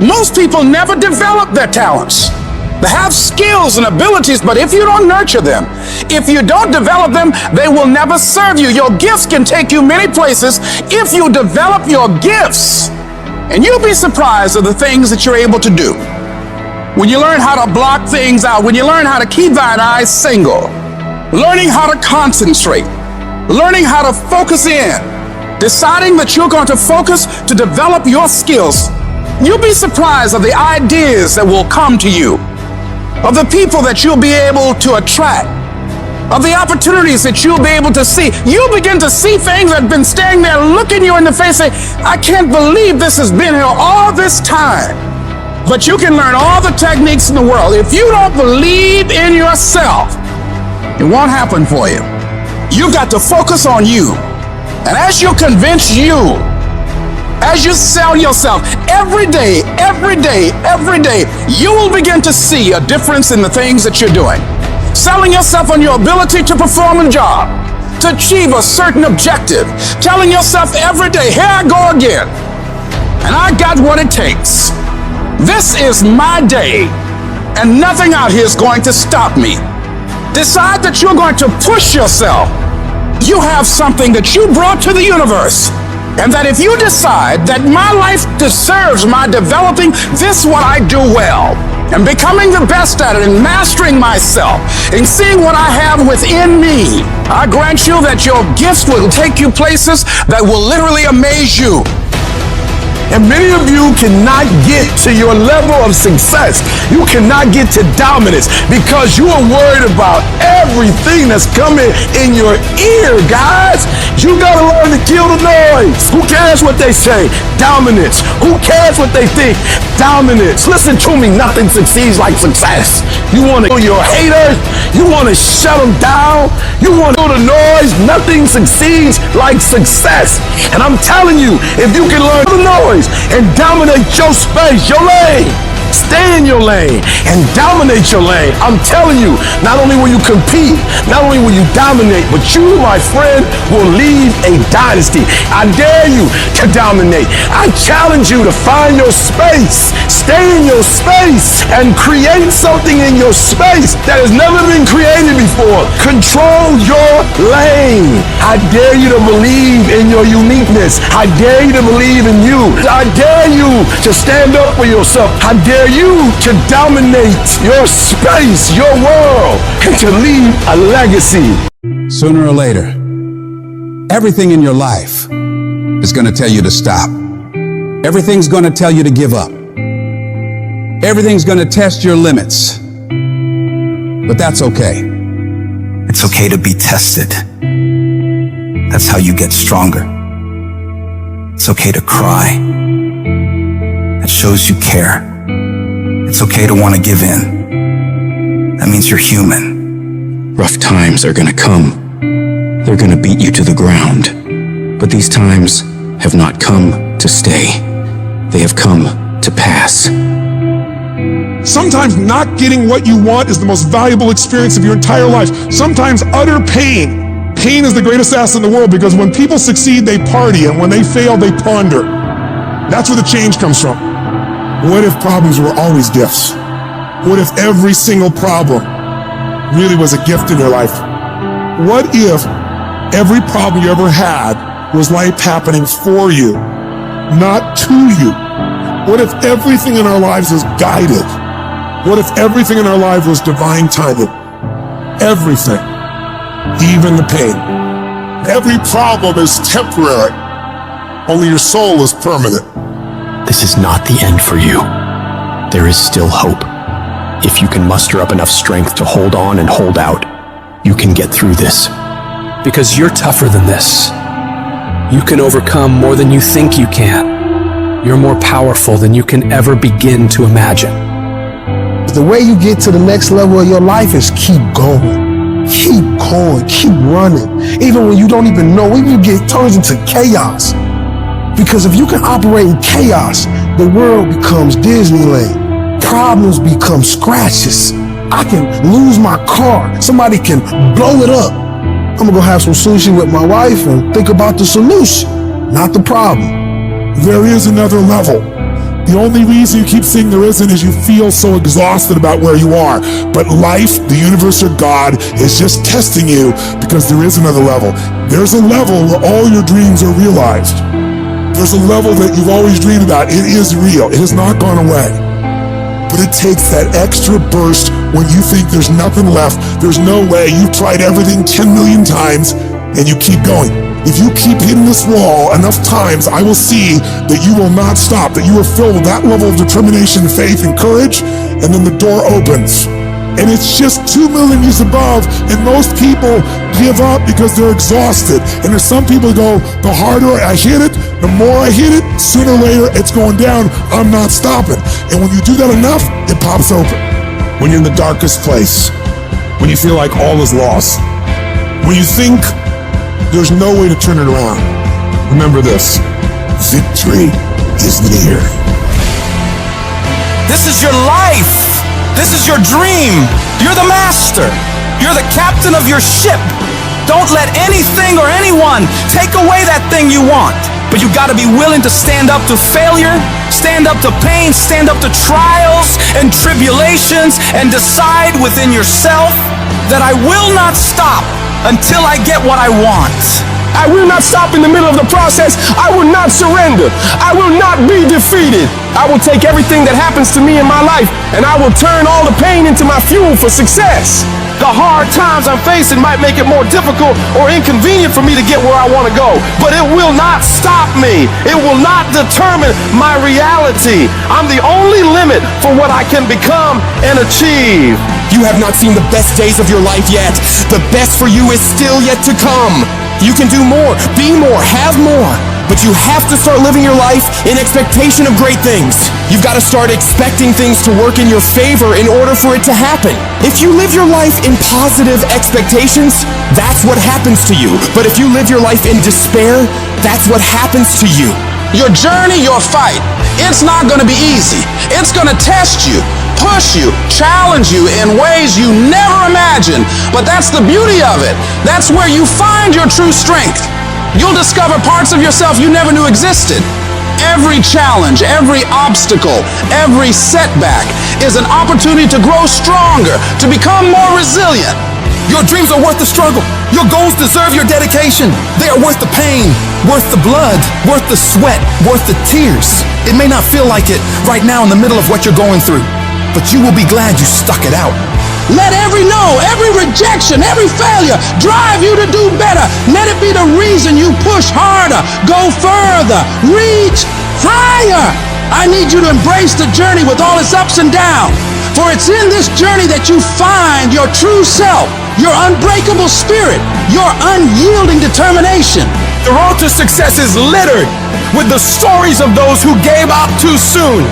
Most people never develop their talents. They have skills and abilities, but if you don't nurture them, if you don't develop them, they will never serve you. Your gifts can take you many places if you develop your gifts. And you'll be surprised at the things that you're able to do. When you learn how to block things out, when you learn how to keep thine eyes single, learning how to concentrate, learning how to focus in, deciding that you're going to focus to develop your skills, you'll be surprised of the ideas that will come to you, of the people that you'll be able to attract, of the opportunities that you'll be able to see. You'll begin to see things that have been standing there looking you in the face saying, I can't believe this has been here all this time. But you can learn all the techniques in the world. If you don't believe in yourself, it won't happen for you. You've got to focus on you. And as you convince you, as you sell yourself every day, you will begin to see a difference in the things that you're doing. Selling yourself on your ability to perform a job, to achieve a certain objective. Telling yourself every day, here I go again. And I got what it takes. This is my day, and nothing out here is going to stop me. Decide that you're going to push yourself. You have something that you brought to the universe. And that if you decide that my life deserves my developing this what I do well, and becoming the best at it, and mastering myself, and seeing what I have within me, I grant you that your gifts will take you places that will literally amaze you. And many of you cannot get to your level of success. You cannot get to dominance because you are worried about everything that's coming in your ear, guys. You gotta learn to kill the noise. Who cares what they say? Dominance. Who cares what they think? Dominance. Listen to me, nothing succeeds like success. You wanna kill your haters? You wanna shut them down? You wanna kill the noise? Nothing succeeds like success. And I'm telling you, if you can learn the noise and dominate your space, your lane. Stay in your lane and dominate your lane. I'm telling you, not only will you compete, not only will you dominate, but you, my friend, will leave a dynasty. I dare you to dominate. I challenge you to find your space. Stay in your space and create something in your space that has never been created before. Control your lane. I dare you to believe in your uniqueness. I dare you to believe in you. I dare you to stand up for yourself. I dare you to dominate your space, your world, and to leave a legacy. Sooner or later, everything in your life is going to tell you to stop. Everything's going to tell you to give up. Everything's going to test your limits. But that's okay. It's okay to be tested. That's how you get stronger. It's okay to cry. That shows you care. It's okay to want to give in. That means you're human. Rough times are gonna come. They're gonna beat you to the ground. But these times have not come to stay. They have come to pass. Sometimes not getting what you want is the most valuable experience of your entire life. Sometimes utter pain. Pain is the greatest asset in the world because when people succeed, they party, and when they fail, they ponder. That's where the change comes from. What if problems were always gifts? What if every single problem really was a gift in your life? What if every problem you ever had was life happening for you, not to you? What if everything in our lives is guided? What if everything in our life was divine timing? Everything, even the pain. Every problem is temporary. Only your soul is permanent. This is not the end for you. There is still hope. If you can muster up enough strength to hold on and hold out, you can get through this. Because you're tougher than this. You can overcome more than you think you can. You're more powerful than you can ever begin to imagine. The way you get to the next level of your life is keep going. Keep going, keep running. Even when you don't even know, even you get turns into chaos. Because if you can operate in chaos, the world becomes Disneyland. Problems become scratches. I can lose my car. Somebody can blow it up. I'm gonna go have some sushi with my wife and think about the solution, not the problem. There is another level. The only reason you keep saying there isn't is you feel so exhausted about where you are. But life, the universe, or God is just testing you because there is another level. There's a level where all your dreams are realized. There's a level that you've always dreamed about. It is real. It has not gone away. But it takes that extra burst when you think there's nothing left. There's no way. You've tried everything 10 million times and you keep going. If you keep hitting this wall enough times, I will see that you will not stop, that you are filled with that level of determination, faith, and courage, and then the door opens. and it's just 2 millimeters above, and most people give up because they're exhausted. And there's some people who go, the harder I hit it, the more I hit it, sooner or later it's going down, I'm not stopping. And when you do that enough, it pops open. When you're in the darkest place, when you feel like all is lost, when you think there's no way to turn it around, remember this: victory is near. This is your life. This is your dream. You're the master. You're the captain of your ship. Don't let anything or anyone take away that thing you want. But you gotta be willing to stand up to failure, stand up to pain, stand up to trials and tribulations, and decide within yourself that I will not stop until I get what I want. I will not stop in the middle of the process. I will not surrender. I will not be defeated. I will take everything that happens to me in my life and I will turn all the pain into my fuel for success. The hard times I'm facing might make it more difficult or inconvenient for me to get where I want to go, but it will not stop me. It will not determine my reality. I'm the only limit for what I can become and achieve. You have not seen the best days of your life yet. The best for you is still yet to come. You can do more, be more, have more. But you have to start living your life in expectation of great things. You've got to start expecting things to work in your favor in order for it to happen. If you live your life in positive expectations, that's what happens to you. But if you live your life in despair, that's what happens to you. Your journey, your fight, it's not going to be easy. It's going to test you, push you, challenge you in ways you never imagined. But that's the beauty of it. That's where you find your true strength. You'll discover parts of yourself you never knew existed. Every challenge, every obstacle, every setback is an opportunity to grow stronger, to become more resilient. Your dreams are worth the struggle. Your goals deserve your dedication. They are worth the pain, worth the blood, worth the sweat, worth the tears. It may not feel like it right now in the middle of what you're going through, but you will be glad you stuck it out. Let every no, every rejection, every failure drive you to do better. Let it be the reason you push harder, go further, reach higher. I need you to embrace the journey with all its ups and downs. For it's in this journey that you find your true self, your unbreakable spirit, your unyielding determination. The road to success is littered with the stories of those who gave up too soon,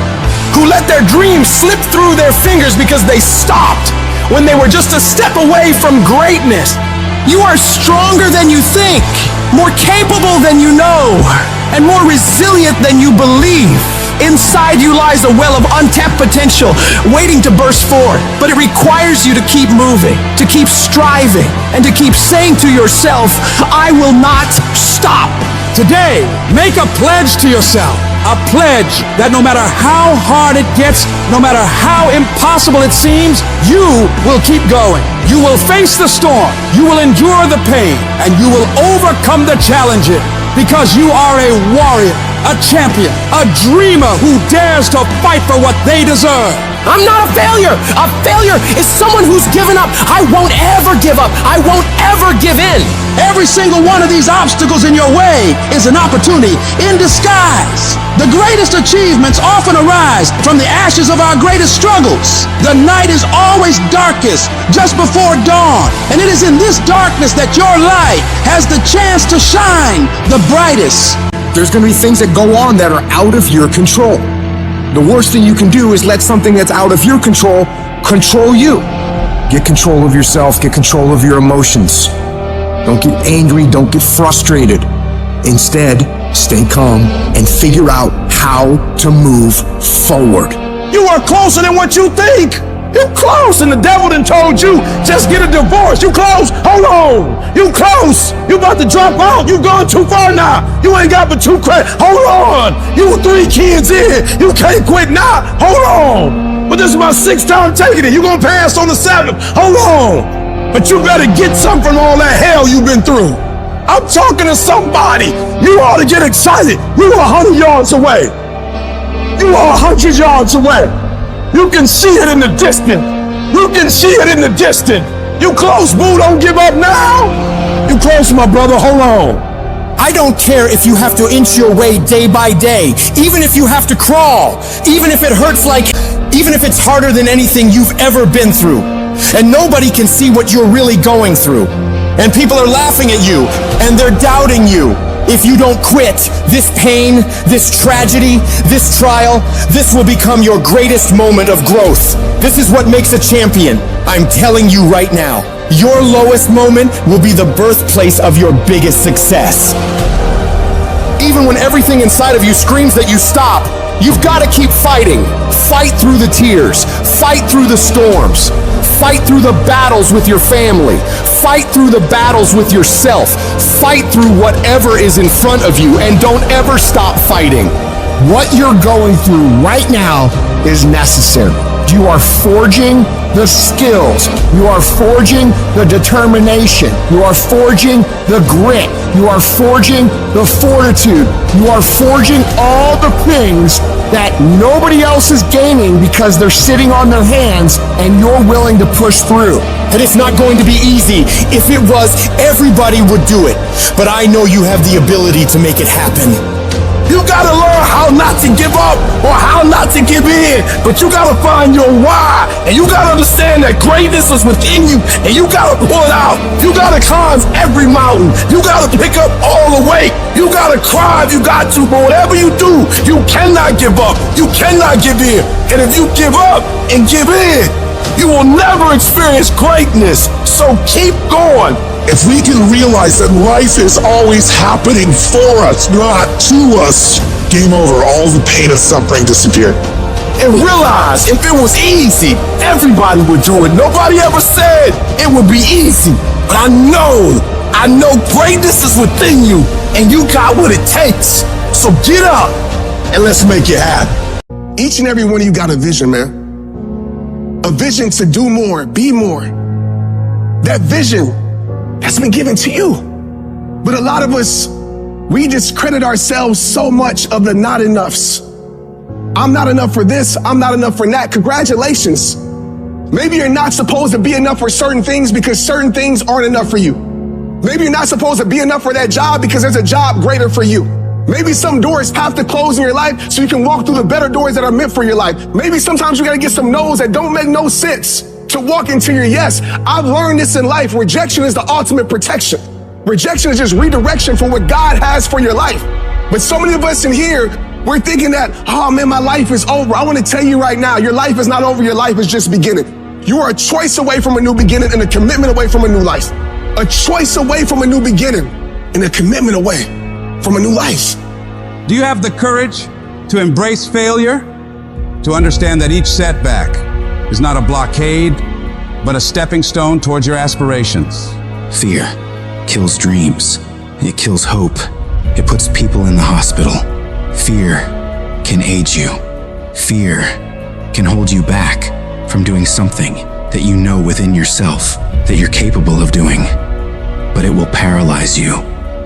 who let their dreams slip through their fingers because they stopped when they were just a step away from greatness. You are stronger than you think, more capable than you know, and more resilient than you believe. Inside you lies a well of untapped potential waiting to burst forth, but it requires you to keep moving, to keep striving, and to keep saying to yourself, I will not stop. Today, make a pledge to yourself. A pledge that no matter how hard it gets, no matter how impossible it seems, you will keep going. You will face the storm. You will endure the pain. And you will overcome the challenges. Because you are a warrior, a champion, a dreamer who dares to fight for what they deserve. I'm not a failure. A failure is someone who's given up. I won't ever give up. I won't ever give in. Every single one of these obstacles in your way is an opportunity in disguise. The greatest achievements often arise from the ashes of our greatest struggles. The night is always darkest just before dawn, and it is in this darkness that your light has the chance to shine the brightest. There's going to be things that go on that are out of your control. The worst thing you can do is let something that's out of your control control you. Get control of yourself, get control of your emotions. Don't get angry, don't get frustrated. Instead, stay calm and figure out how to move forward. You are closer than what you think. You close, and the devil done told you, just get a divorce. You close, hold on. You close, you about to drop out. You going too far now. You ain't got but 2 credits. Hold on. You 3 kids in. You can't quit now. Hold on. But this is my 6th time taking it. You gonna pass on the 7th. Hold on. But you better get something from all that hell you've been through. I'm talking to somebody. You ought to get excited. You are 100 yards away. You are 100 yards away. You can see it in the distance. You can see it in the distance. You close, boo. Don't give up now. You close, my brother. Hold on. I don't care if you have to inch your way day by day, even if you have to crawl, even if it hurts even if it's harder than anything you've ever been through. And nobody can see what you're really going through. And people are laughing at you, and they're doubting you. If you don't quit, this pain, this tragedy, this trial, this will become your greatest moment of growth. This is what makes a champion. I'm telling you right now, your lowest moment will be the birthplace of your biggest success. Even when everything inside of you screams that you stop, you've got to keep fighting. Fight through the tears. Fight through the storms. Fight through the battles with your family. Fight through the battles with yourself. Fight through whatever is in front of you, and don't ever stop fighting. What you're going through right now is necessary. You are forging the skills. You are forging the determination. You are forging the grit. You are forging the fortitude. You are forging all the things that nobody else is gaining because they're sitting on their hands and you're willing to push through. And it's not going to be easy. If it was, everybody would do it. But I know you have the ability to make it happen. You gotta learn how not to give up or how not to give in, but you gotta find your why, and you gotta understand that greatness is within you, and you gotta pull it out. You gotta climb every mountain. You gotta pick up all the weight. You gotta cry if you got to, but whatever you do, you cannot give up. You cannot give in. And if you give up and give in, you will never experience greatness. So keep going. If we can realize that life is always happening for us, not to us, game over. All the pain of suffering disappeared. And realize if it was easy, everybody would do it. Nobody ever said it would be easy. But I know greatness is within you, and you got what it takes. So get up and let's make it happen. Each and every one of you got a vision, man. A vision to do more, be more. That vision has been given to you. But a lot of us, we discredit ourselves so much of the not enoughs. I'm not enough for this, I'm not enough for that. Congratulations. Maybe you're not supposed to be enough for certain things because certain things aren't enough for you. Maybe you're not supposed to be enough for that job because there's a job greater for you. Maybe some doors have to close in your life so you can walk through the better doors that are meant for your life. Maybe sometimes you gotta get some no's that don't make no sense to walk into your yes. I've learned this in life. Rejection is the ultimate protection. Rejection is just redirection for what God has for your life. But so many of us in here, we're thinking that, oh man, my life is over. I want to tell you right now, your life is not over. Your life is just beginning. You are a choice away from a new beginning and a commitment away from a new life. A choice away from a new beginning and a commitment away from a new life. Do you have the courage to embrace failure? To understand that each setback is not a blockade, but a stepping stone towards your aspirations? Fear kills dreams. It kills hope. It puts people in the hospital. Fear can age you. Fear can hold you back from doing something that you know within yourself that you're capable of doing, but it will paralyze you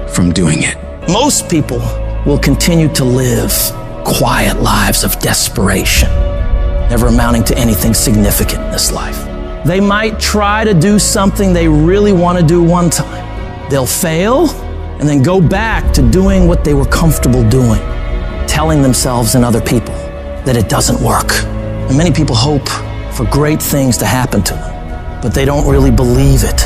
from doing it. Most people will continue to live quiet lives of desperation, never amounting to anything significant in this life. They might try to do something they really want to do one time. They'll fail and then go back to doing what they were comfortable doing, telling themselves and other people that it doesn't work. And many people hope for great things to happen to them, but they don't really believe it.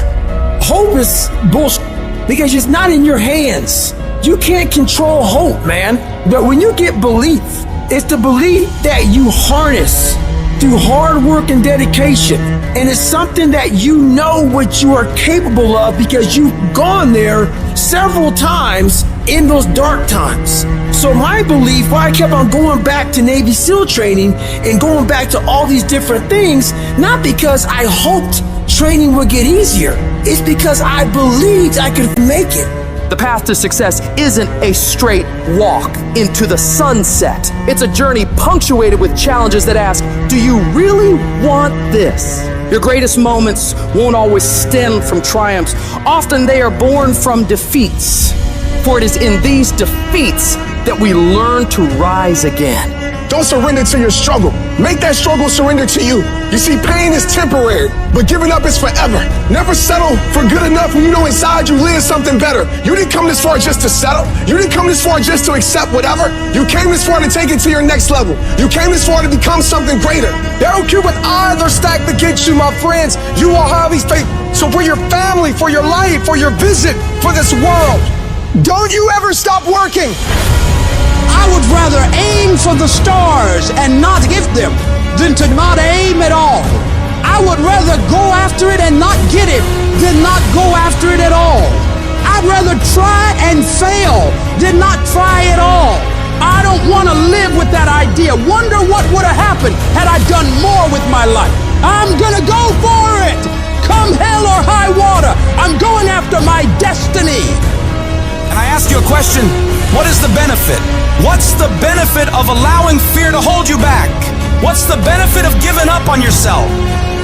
Hope is bullshit because it's not in your hands. You can't control hope, man. But when you get belief, it's the belief that you harness through hard work and dedication. And it's something that you know what you are capable of because you've gone there several times in those dark times. So my belief, why I kept on going back to Navy SEAL training and going back to all these different things, not because I hoped training would get easier. It's because I believed I could make it. The path to success isn't a straight walk into the sunset. It's a journey punctuated with challenges that ask, do you really want this? Your greatest moments won't always stem from triumphs. Often they are born from defeats. For it is in these defeats that we learn to rise again. Don't surrender to your struggle. Make that struggle surrender to you. You see, pain is temporary, but giving up is forever. Never settle for good enough when you know inside you live something better. You didn't come this far just to settle. You didn't come this far just to accept whatever. You came this far to take it to your next level. You came this far to become something greater. There Cuban odds are stacked against you, my friends. You are Harvey's fate. So for your family, for your life, for your visit, for this world, don't you ever stop working. I would rather aim for the stars and not hit them than to not aim at all. I would rather go after it and not get it than not go after it at all. I'd rather try and fail than not try at all. I don't want to live with that idea. Wonder what would have happened had I done more with my life. I'm gonna go for it. Come hell or high water, I'm going after my destiny. And I ask you a question, what is the benefit? What's the benefit of allowing fear to hold you back? What's the benefit of giving up on yourself?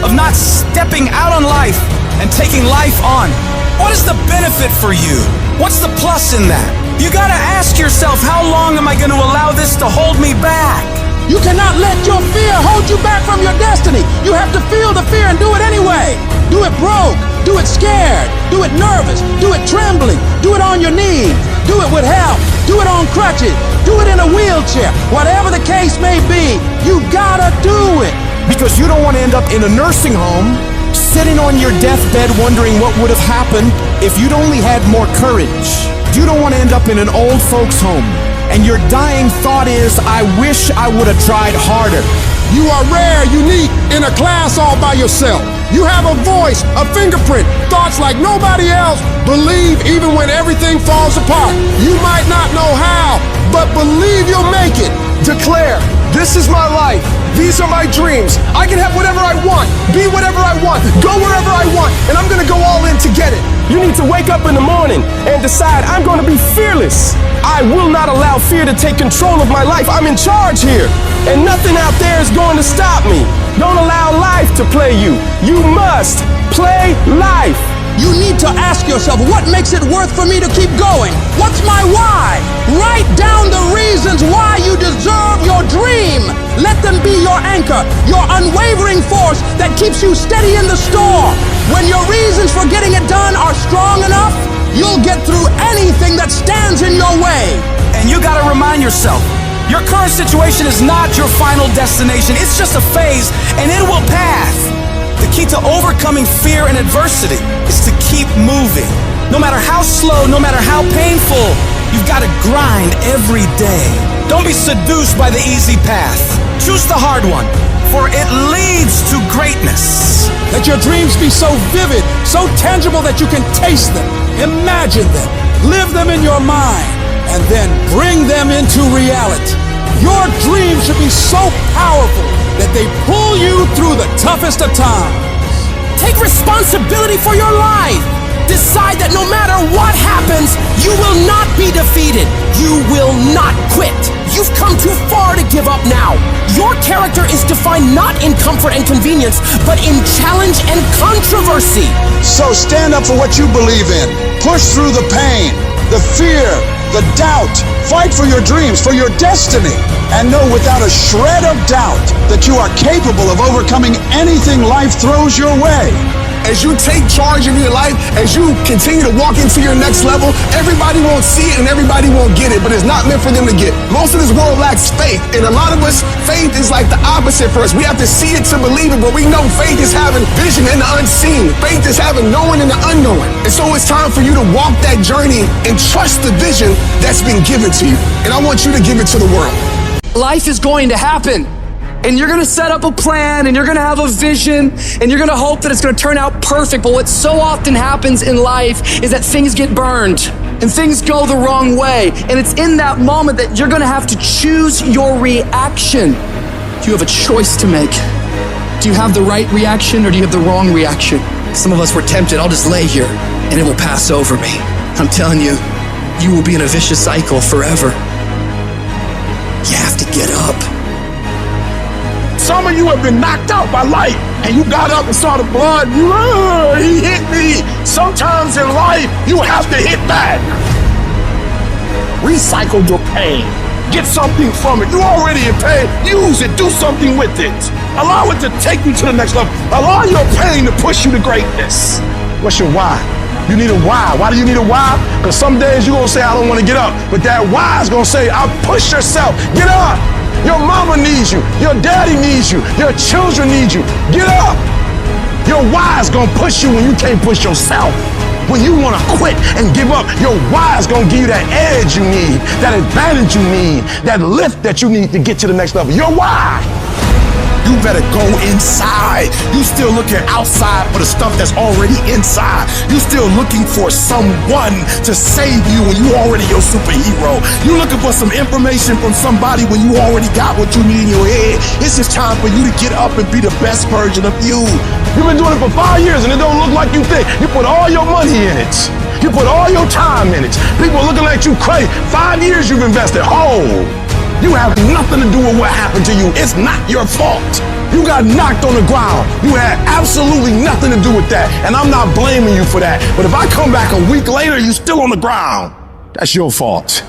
Of not stepping out on life and taking life on? What is the benefit for you? What's the plus in that? You gotta ask yourself, how long am I gonna allow this to hold me back? You cannot let your fear hold you back from your destiny. You have to feel the fear and do it anyway. Do it broke, do it scared, do it nervous, do it trembling, do it on your knees, do it with help, do it on crutches, do it in a wheelchair. Whatever the case may be, you gotta do it. Because you don't want to end up in a nursing home, sitting on your deathbed wondering what would have happened if you'd only had more courage. You don't want to end up in an old folks home, and your dying thought is, I wish I would have tried harder. You are rare, unique, in a class all by yourself. You have a voice, a fingerprint, thoughts like nobody else. Believe even when everything falls apart. You might not know how, but believe you'll make it. Declare, this is my life. These are my dreams. I can have whatever I want, be whatever I want, go wherever I want, and I'm gonna go all in to get it. You need to wake up in the morning and decide, I'm going to be fearless. I will not allow fear to take control of my life. I'm in charge here, and nothing out there is going to stop me. Don't allow life to play you. You must play life. You need to ask yourself, what makes it worth for me to keep going? What's my why? Write down the reasons why you deserve your dream. Let them be your anchor, your unwavering force that keeps you steady in the storm. When your reasons for getting it done are strong enough, you'll get through anything that stands in your way. And you gotta remind yourself, your current situation is not your final destination. It's just a phase, and it will pass. The key to overcoming fear and adversity is to keep moving. No matter how slow, no matter how painful, you've got to grind every day. Don't be seduced by the easy path. Choose the hard one, for it leads to greatness. Let your dreams be so vivid, so tangible that you can taste them, imagine them, live them in your mind, and then bring them into reality. Your dreams should be so powerful that they pull you through the toughest of times. Take responsibility for your life. Decide that no matter what happens, you will not be defeated. You will not quit. You've come too far to give up now. Your character is defined not in comfort and convenience, but in challenge and controversy. So stand up for what you believe in. Push through the pain, the fear, the doubt. Fight for your dreams, for your destiny. And know without a shred of doubt that you are capable of overcoming anything life throws your way. As you take charge of your life, as you continue to walk into your next level, everybody won't see it and everybody won't get it, but it's not meant for them to get. Most of this world lacks faith, and a lot of us, faith is like the opposite for us. We have to see it to believe it, but we know faith is having vision in the unseen. Faith is having knowing in the unknown. And so it's time for you to walk that journey and trust the vision that's been given to you. And I want you to give it to the world. Life is going to happen. And you're gonna set up a plan, and you're gonna have a vision, and you're gonna hope that it's gonna turn out perfect. But what so often happens in life is that things get burned, and things go the wrong way. And it's in that moment that you're gonna have to choose your reaction. You have a choice to make. Do you have the right reaction, or do you have the wrong reaction? Some of us were tempted, I'll just lay here, and it will pass over me. I'm telling you, you will be in a vicious cycle forever. You have to get up. Some of you have been knocked out by life, and you got up and saw the blood. He hit me. Sometimes in life, you have to hit back. Recycle your pain. Get something from it. You already in pain. Use it. Do something with it. Allow it to take you to the next level. Allow your pain to push you to greatness. What's your why? You need a why. Why do you need a why? Because some days you're going to say, I don't want to get up. But that why is going to say, push yourself. Get up. Your mama needs you. Your daddy needs you. Your children need you. Get up. Your why is going to push you when you can't push yourself. When you want to quit and give up, your why is going to give you that edge you need, that advantage you need, that lift that you need to get to the next level. Your why. You better go inside. You still looking outside for the stuff that's already inside. You still looking for someone to save you when you already your superhero. You looking for some information from somebody when you already got what you need in your head. It's just time for you to get up and be the best version of you. You've been doing it for 5 years and it don't look like you think. You put all your money in it. You put all your time in it. People are looking at you crazy. 5 years you've invested. You have nothing to do with what happened to you. It's not your fault. You got knocked on the ground. You had absolutely nothing to do with that. And I'm not blaming you for that. But if I come back a week later, you're still on the ground. That's your fault.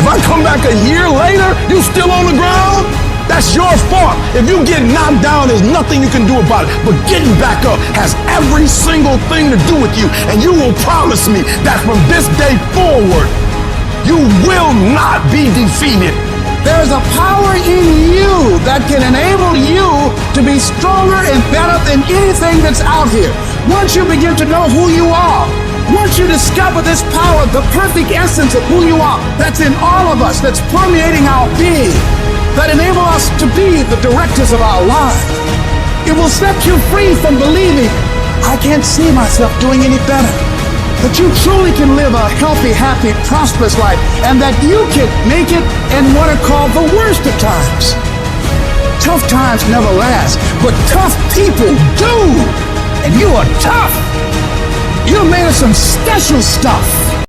If I come back a year later, you still on the ground? That's your fault. If you get knocked down, there's nothing you can do about it. But getting back up has every single thing to do with you. And you will promise me that from this day forward, you will not be defeated. There's a power in you that can enable you to be stronger and better than anything that's out here. Once you begin to know who you are, once you discover this power, the perfect essence of who you are, that's in all of us, that's permeating our being, that enable us to be the directors of our lives, it will set you free from believing, I can't see myself doing any better. That you truly can live a healthy, happy, prosperous life, and that you can make it in what are called the worst of times. Tough times never last, but tough people do. And you are tough. You're made of some special stuff.